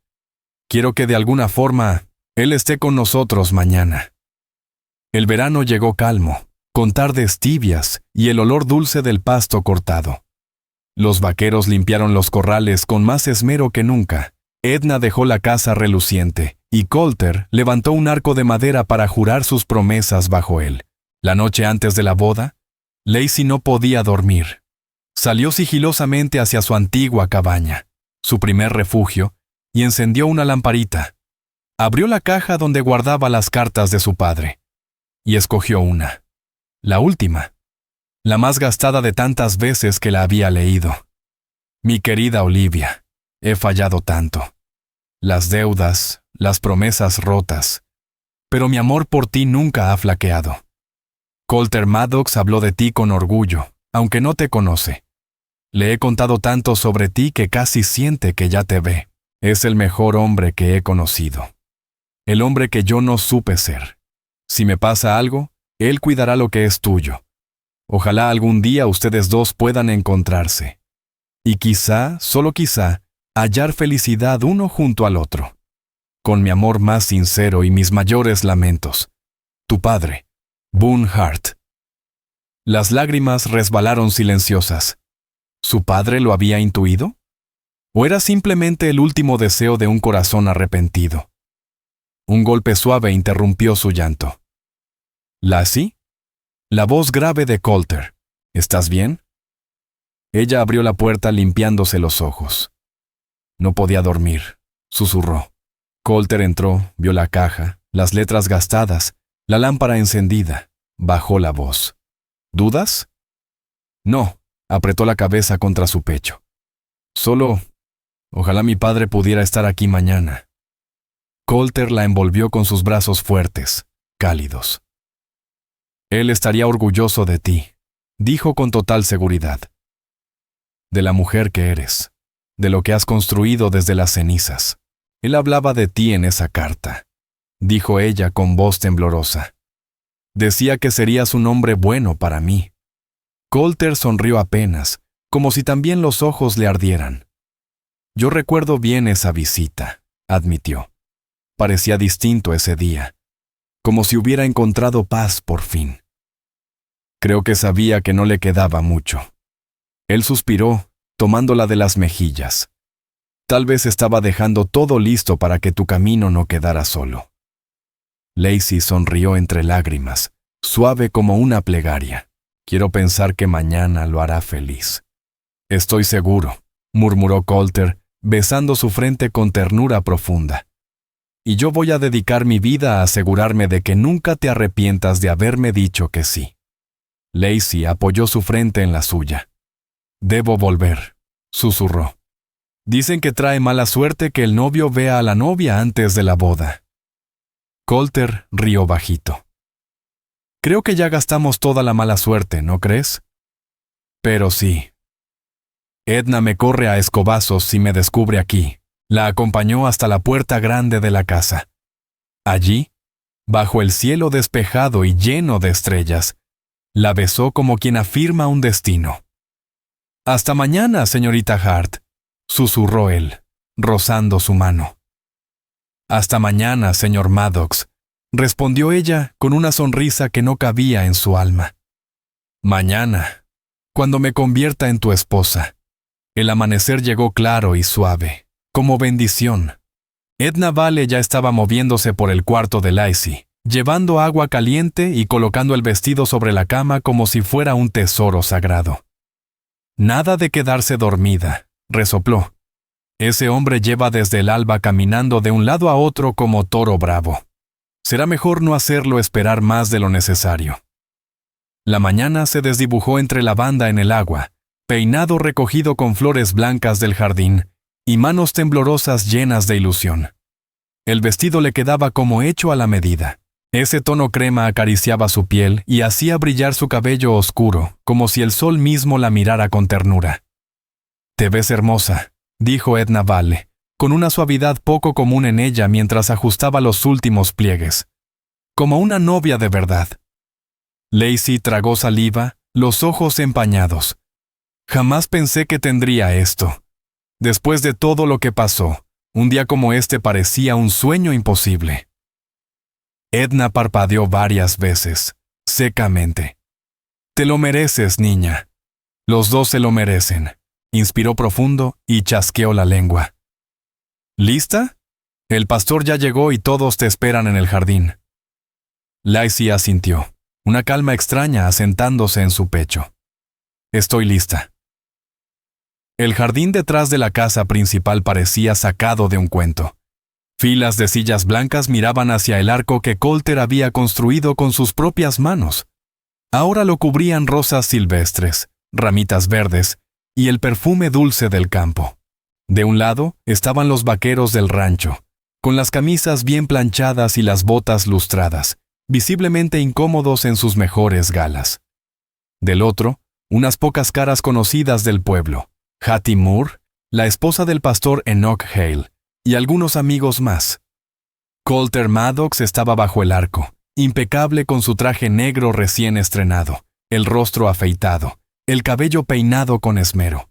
Quiero que de alguna forma él esté con nosotros mañana. El verano llegó calmo, con tardes tibias y el olor dulce del pasto cortado. Los vaqueros limpiaron los corrales con más esmero que nunca. Edna dejó la casa reluciente, y Colter levantó un arco de madera para jurar sus promesas bajo él. La noche antes de la boda, Lacey no podía dormir. Salió sigilosamente hacia su antigua cabaña, su primer refugio, y encendió una lamparita. Abrió la caja donde guardaba las cartas de su padre, y escogió una, la última, la más gastada de tantas veces que la había leído. Mi querida Olivia, he fallado tanto. Las deudas, las promesas rotas, pero mi amor por ti nunca ha flaqueado. Colter Maddox habló de ti con orgullo, aunque no te conoce. Le he contado tanto sobre ti que casi siente que ya te ve. Es el mejor hombre que he conocido. El hombre que yo no supe ser. Si me pasa algo, él cuidará lo que es tuyo. Ojalá algún día ustedes dos puedan encontrarse. Y quizá, solo quizá, hallar felicidad uno junto al otro. Con mi amor más sincero y mis mayores lamentos. Tu padre, Boone Hart. Las lágrimas resbalaron silenciosas. ¿Su padre lo había intuido? ¿O era simplemente el último deseo de un corazón arrepentido? Un golpe suave interrumpió su llanto. ¿Lassie? La voz grave de Colter. ¿Estás bien? Ella abrió la puerta limpiándose los ojos. No podía dormir, susurró. Colter entró, vio la caja, las letras gastadas, la lámpara encendida. Bajó la voz. ¿Dudas? No, apretó la cabeza contra su pecho. Solo, ojalá mi padre pudiera estar aquí mañana. Colter la envolvió con sus brazos fuertes, cálidos. Él estaría orgulloso de ti, dijo con total seguridad. De la mujer que eres, de lo que has construido desde las cenizas. Él hablaba de ti en esa carta, dijo ella con voz temblorosa. Decía que serías un hombre bueno para mí. Colter sonrió apenas, como si también los ojos le ardieran. Yo recuerdo bien esa visita, admitió. Parecía distinto ese día, como si hubiera encontrado paz por fin. Creo que sabía que no le quedaba mucho. Él suspiró, tomándola de las mejillas. Tal vez estaba dejando todo listo para que tu camino no quedara solo. Lacey sonrió entre lágrimas, suave como una plegaria. Quiero pensar que mañana lo hará feliz. Estoy seguro, murmuró Colter, besando su frente con ternura profunda. Y yo voy a dedicar mi vida a asegurarme de que nunca te arrepientas de haberme dicho que sí. Lacey apoyó su frente en la suya. Debo volver, susurró. Dicen que trae mala suerte que el novio vea a la novia antes de la boda. Colter rió bajito. Creo que ya gastamos toda la mala suerte, ¿no crees? Pero sí. Edna me corre a escobazos si me descubre aquí. La acompañó hasta la puerta grande de la casa. Allí, bajo el cielo despejado y lleno de estrellas, la besó como quien afirma un destino. «Hasta mañana, señorita Hart», susurró él, rozando su mano. «Hasta mañana, señor Maddox», respondió ella con una sonrisa que no cabía en su alma. «Mañana, cuando me convierta en tu esposa». El amanecer llegó claro y suave, como bendición. Edna Vale ya estaba moviéndose por el cuarto de Lacey, llevando agua caliente y colocando el vestido sobre la cama como si fuera un tesoro sagrado. «Nada de quedarse dormida», resopló. «Ese hombre lleva desde el alba caminando de un lado a otro como toro bravo. Será mejor no hacerlo esperar más de lo necesario». La mañana se desdibujó entre lavanda en el agua, peinado recogido con flores blancas del jardín y manos temblorosas llenas de ilusión. El vestido le quedaba como hecho a la medida. Ese tono crema acariciaba su piel y hacía brillar su cabello oscuro, como si el sol mismo la mirara con ternura. «Te ves hermosa», dijo Edna Vale, con una suavidad poco común en ella mientras ajustaba los últimos pliegues. «Como una novia de verdad». Lacey tragó saliva, los ojos empañados. «Jamás pensé que tendría esto. Después de todo lo que pasó, un día como este parecía un sueño imposible». Edna parpadeó varias veces, secamente. «Te lo mereces, niña. Los dos se lo merecen», inspiró profundo y chasqueó la lengua. «¿Lista? El pastor ya llegó y todos te esperan en el jardín». Lacey asintió, una calma extraña asentándose en su pecho. «Estoy lista». El jardín detrás de la casa principal parecía sacado de un cuento. Filas de sillas blancas miraban hacia el arco que Coulter había construido con sus propias manos. Ahora lo cubrían rosas silvestres, ramitas verdes y el perfume dulce del campo. De un lado estaban los vaqueros del rancho, con las camisas bien planchadas y las botas lustradas, visiblemente incómodos en sus mejores galas. Del otro, unas pocas caras conocidas del pueblo: Hattie Moore, la esposa del pastor Enoch Hale, y algunos amigos más. Coulter Maddox estaba bajo el arco, impecable con su traje negro recién estrenado, el rostro afeitado, el cabello peinado con esmero.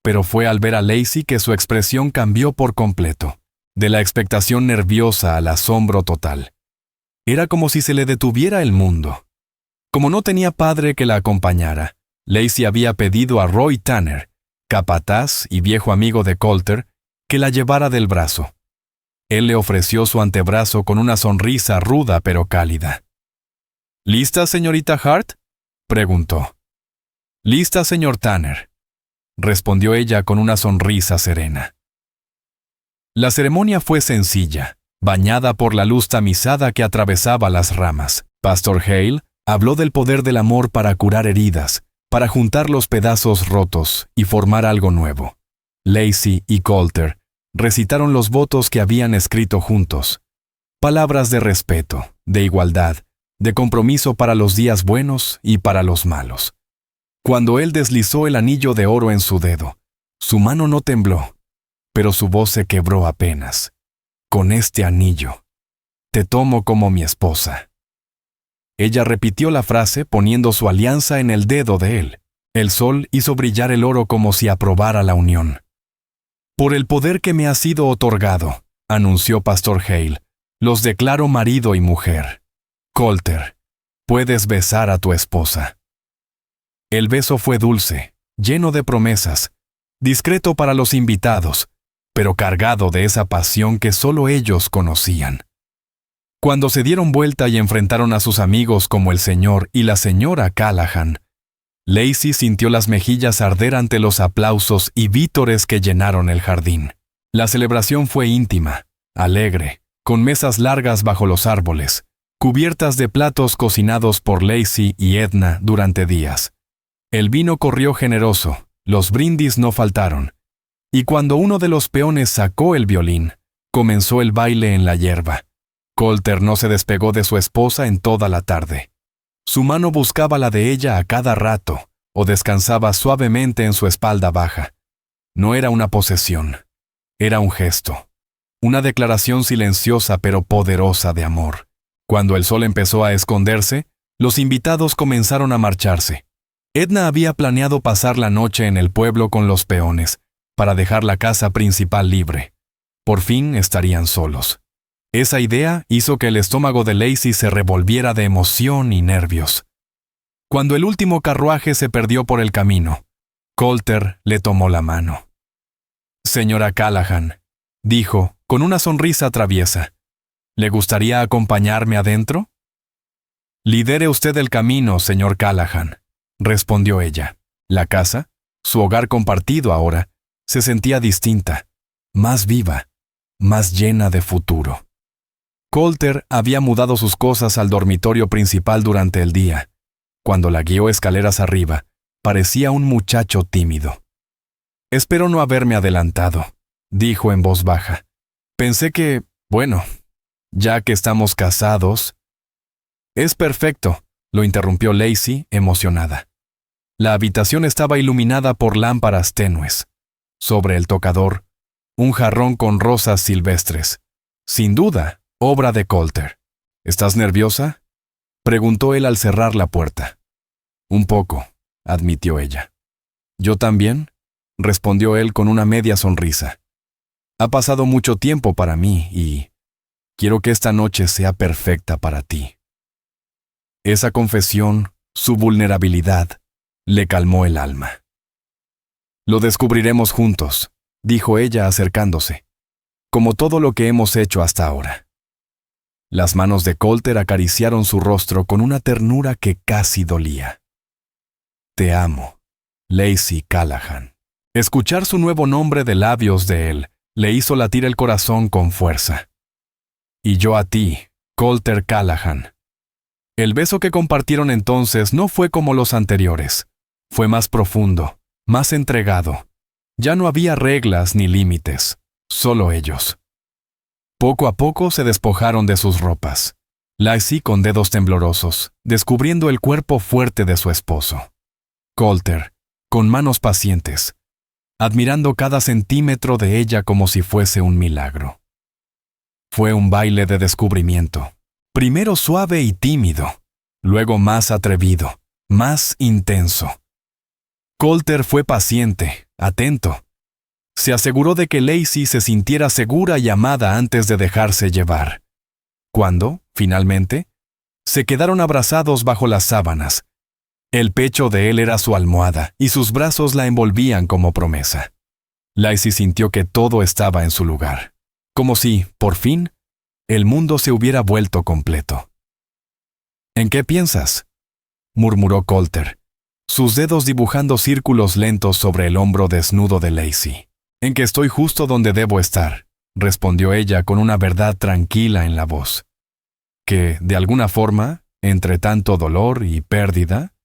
Pero fue al ver a Lacey que su expresión cambió por completo, de la expectación nerviosa al asombro total. Era como si se le detuviera el mundo. Como no tenía padre que la acompañara, Lacey había pedido a Roy Tanner, capataz y viejo amigo de Coulter, que la llevara del brazo. Él le ofreció su antebrazo con una sonrisa ruda pero cálida. «¿Lista, señorita Hart?», preguntó. «Lista, señor Tanner», respondió ella con una sonrisa serena. La ceremonia fue sencilla, bañada por la luz tamizada que atravesaba las ramas. Pastor Hale habló del poder del amor para curar heridas, para juntar los pedazos rotos y formar algo nuevo. Lacey y Coulter recitaron los votos que habían escrito juntos. Palabras de respeto, de igualdad, de compromiso para los días buenos y para los malos. Cuando él deslizó el anillo de oro en su dedo, su mano no tembló, pero su voz se quebró apenas. «Con este anillo, te tomo como mi esposa». Ella repitió la frase poniendo su alianza en el dedo de él. El sol hizo brillar el oro como si aprobara la unión. «Por el poder que me ha sido otorgado», anunció Pastor Hale, «los declaro marido y mujer. Coulter, puedes besar a tu esposa». El beso fue dulce, lleno de promesas, discreto para los invitados, pero cargado de esa pasión que solo ellos conocían. Cuando se dieron vuelta y enfrentaron a sus amigos como el señor y la señora Callahan, Lacey sintió las mejillas arder ante los aplausos y vítores que llenaron el jardín. La celebración fue íntima, alegre, con mesas largas bajo los árboles, cubiertas de platos cocinados por Lacey y Edna durante días. El vino corrió generoso, los brindis no faltaron, y cuando uno de los peones sacó el violín, comenzó el baile en la hierba. Coulter no se despegó de su esposa en toda la tarde. Su mano buscaba la de ella a cada rato, o descansaba suavemente en su espalda baja. No era una posesión, era un gesto, una declaración silenciosa pero poderosa de amor. Cuando el sol empezó a esconderse, los invitados comenzaron a marcharse. Edna había planeado pasar la noche en el pueblo con los peones, para dejar la casa principal libre. Por fin estarían solos. Esa idea hizo que el estómago de Lacey se revolviera de emoción y nervios. Cuando el último carruaje se perdió por el camino, Coulter le tomó la mano. «Señora Callahan», dijo, con una sonrisa traviesa, «¿le gustaría acompañarme adentro?» «Lidere usted el camino, señor Callahan», respondió ella. La casa, su hogar compartido ahora, se sentía distinta, más viva, más llena de futuro. Coulter había mudado sus cosas al dormitorio principal durante el día. Cuando la guió escaleras arriba, parecía un muchacho tímido. «Espero no haberme adelantado», dijo en voz baja. «Pensé que, bueno, ya que estamos casados...» «Es perfecto», lo interrumpió Lacey, emocionada. La habitación estaba iluminada por lámparas tenues. Sobre el tocador, un jarrón con rosas silvestres. Sin duda, obra de Coulter. «¿Estás nerviosa?», preguntó él al cerrar la puerta. «Un poco», admitió ella. «Yo también», respondió él con una media sonrisa. «Ha pasado mucho tiempo para mí y quiero que esta noche sea perfecta para ti». Esa confesión, su vulnerabilidad, le calmó el alma. «Lo descubriremos juntos», dijo ella acercándose, «como todo lo que hemos hecho hasta ahora». Las manos de Coulter acariciaron su rostro con una ternura que casi dolía. «Te amo, Lacey Callahan». Escuchar su nuevo nombre de labios de él le hizo latir el corazón con fuerza. Y yo a ti, Colter Callahan. El beso que compartieron entonces no fue como los anteriores. Fue más profundo, más entregado. Ya no había reglas ni límites, solo ellos. Poco a poco se despojaron de sus ropas. Lacey con dedos temblorosos, descubriendo el cuerpo fuerte de su esposo. Colter, con manos pacientes, admirando cada centímetro de ella como si fuese un milagro. Fue un baile de descubrimiento. Primero suave y tímido, luego más atrevido, más intenso. Colter fue paciente, atento. Se aseguró de que Lacey se sintiera segura y amada antes de dejarse llevar. Cuando, finalmente, se quedaron abrazados bajo las sábanas. El pecho de él era su almohada y sus brazos la envolvían como promesa. Lacey sintió que todo estaba en su lugar, como si, por fin, el mundo se hubiera vuelto completo. ¿En qué piensas?, murmuró Colter, sus dedos dibujando círculos lentos sobre el hombro desnudo de Lacey. En que estoy justo donde debo estar, respondió ella con una verdad tranquila en la voz. Que, de alguna forma, entre tanto dolor y pérdida,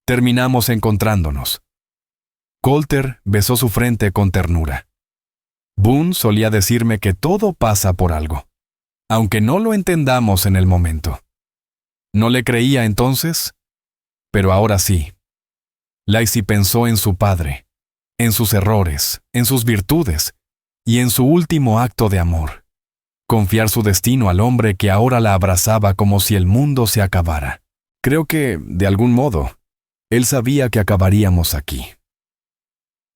terminamos encontrándonos. Colter besó su frente con ternura. Boone solía decirme que todo pasa por algo, aunque no lo entendamos en el momento. ¿No le creía entonces? Pero ahora sí. Lacey pensó en su padre, en sus errores, en sus virtudes y en su último acto de amor. Confiar su destino al hombre que ahora la abrazaba como si el mundo se acabara. Creo que, de algún modo, él sabía que acabaríamos aquí.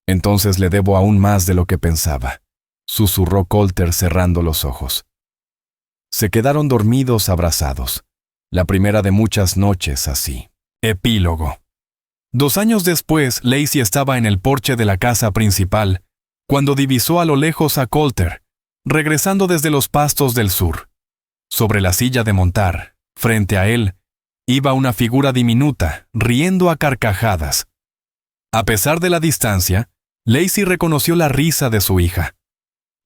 Entonces le debo aún más de lo que pensaba, susurró Colter cerrando los ojos. Se quedaron dormidos abrazados, la primera de muchas noches así. Epílogo. 2 años después, Lacey estaba en el porche de la casa principal, cuando divisó a lo lejos a Colter, regresando desde los pastos del sur. Sobre la silla de montar, frente a él, iba una figura diminuta, riendo a carcajadas. A pesar de la distancia, Lacey reconoció la risa de su hija.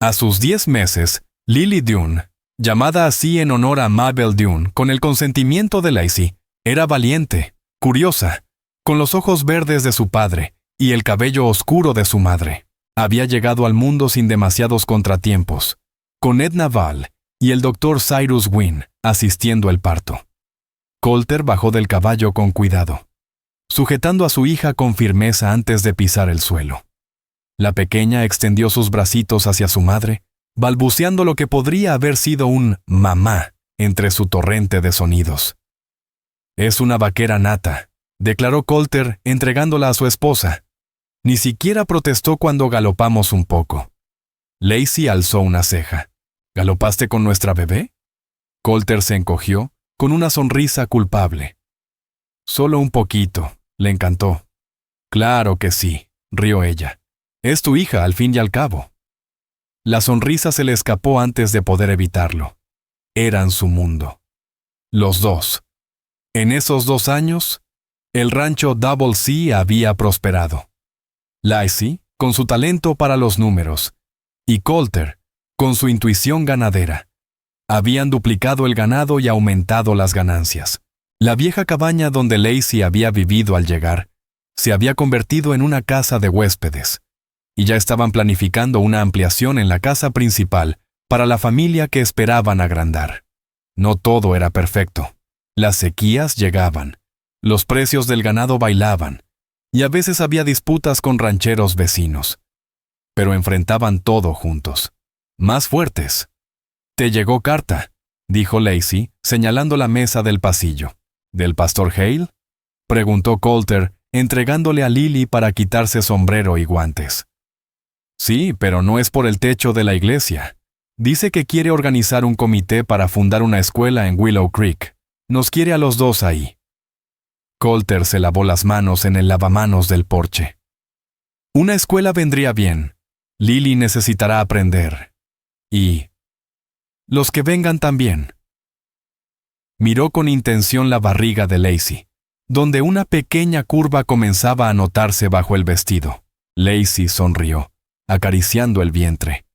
A sus 10 meses, Lily Dune, llamada así en honor a Mabel Dune con el consentimiento de Lacey, era valiente, curiosa, con los ojos verdes de su padre y el cabello oscuro de su madre. Había llegado al mundo sin demasiados contratiempos, con Edna Val y el doctor Cyrus Wynne asistiendo al parto. Colter bajó del caballo con cuidado, sujetando a su hija con firmeza antes de pisar el suelo. La pequeña extendió sus bracitos hacia su madre, balbuceando lo que podría haber sido un mamá entre su torrente de sonidos. «Es una vaquera nata», declaró Colter entregándola a su esposa. Ni siquiera protestó cuando galopamos un poco. Lacey alzó una ceja. «¿Galopaste con nuestra bebé?». Colter se encogió, con una sonrisa culpable. «Solo un poquito», le encantó. «Claro que sí», rió ella. «Es tu hija, al fin y al cabo». La sonrisa se le escapó antes de poder evitarlo. Eran su mundo. Los dos. En esos 2 años, el rancho Double C había prosperado. Lacey, con su talento para los números, y Colter, con su intuición ganadera, habían duplicado el ganado y aumentado las ganancias. La vieja cabaña donde Lacey había vivido al llegar se había convertido en una casa de huéspedes, y ya estaban planificando una ampliación en la casa principal para la familia que esperaban agrandar. No todo era perfecto. Las sequías llegaban, los precios del ganado bailaban, y a veces había disputas con rancheros vecinos. Pero enfrentaban todo juntos, más fuertes. «Te llegó carta», dijo Lacey, señalando la mesa del pasillo. «¿Del pastor Hale?», preguntó Colter, entregándole a Lily para quitarse sombrero y guantes. «Sí, pero no es por el techo de la iglesia. Dice que quiere organizar un comité para fundar una escuela en Willow Creek. Nos quiere a los 2 ahí». Colter se lavó las manos en el lavamanos del porche. «Una escuela vendría bien. Lily necesitará aprender. Y los que vengan también». Miró con intención la barriga de Lacey, donde una pequeña curva comenzaba a notarse bajo el vestido. Lacey sonrió, acariciando el vientre.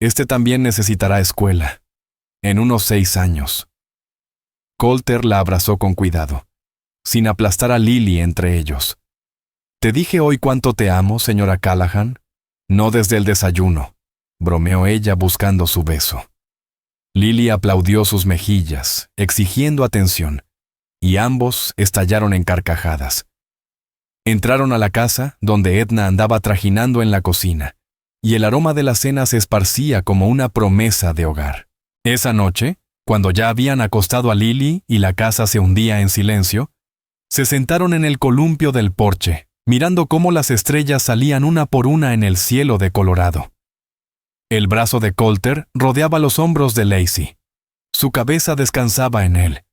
Este también necesitará escuela. En unos 6 años. Colter la abrazó con cuidado, sin aplastar a Lily entre ellos. «¿Te dije hoy cuánto te amo, señora Callahan?» «No desde el desayuno», bromeó ella buscando su beso. Lily aplaudió sus mejillas, exigiendo atención, y ambos estallaron en carcajadas. Entraron a la casa, donde Edna andaba trajinando en la cocina, y el aroma de la cena se esparcía como una promesa de hogar. Esa noche, cuando ya habían acostado a Lily y la casa se hundía en silencio, se sentaron en el columpio del porche, mirando cómo las estrellas salían una por una en el cielo de Colorado. El brazo de Colter rodeaba los hombros de Lacey. Su cabeza descansaba en él.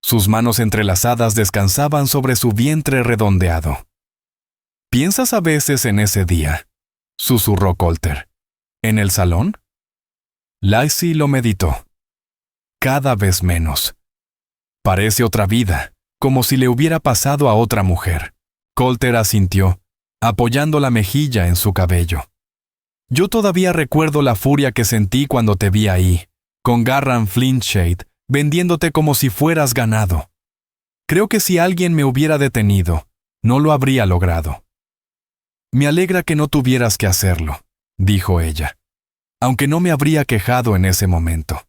Sus manos entrelazadas descansaban sobre su vientre redondeado. «¿Piensas a veces en ese día?», susurró Colter. «¿En el salón?». Lacey lo meditó. «Cada vez menos. Parece otra vida, como si le hubiera pasado a otra mujer». Colter asintió, apoyando la mejilla en su cabello. «Yo todavía recuerdo la furia que sentí cuando te vi ahí, con Garran Flintshade, vendiéndote como si fueras ganado. Creo que si alguien me hubiera detenido, no lo habría logrado». «Me alegra que no tuvieras que hacerlo», dijo ella, «aunque no me habría quejado en ese momento».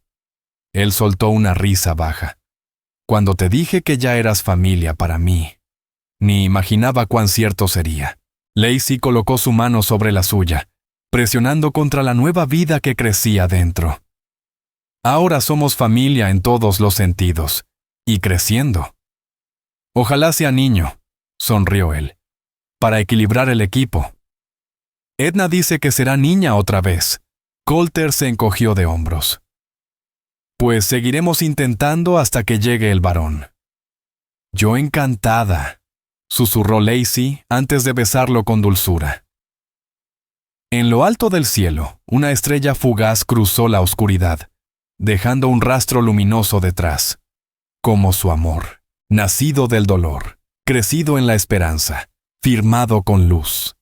Él soltó una risa baja. «Cuando te dije que ya eras familia para mí, ni imaginaba cuán cierto sería». Lacey colocó su mano sobre la suya, presionando contra la nueva vida que crecía dentro. «Ahora somos familia en todos los sentidos, y creciendo». «Ojalá sea niño», sonrió él, «para equilibrar el equipo». «Edna dice que será niña otra vez». Colter se encogió de hombros. «Pues seguiremos intentando hasta que llegue el varón». «Yo encantada», susurró Lacey antes de besarlo con dulzura. En lo alto del cielo, una estrella fugaz cruzó la oscuridad, dejando un rastro luminoso detrás, como su amor, nacido del dolor, crecido en la esperanza, firmado con luz.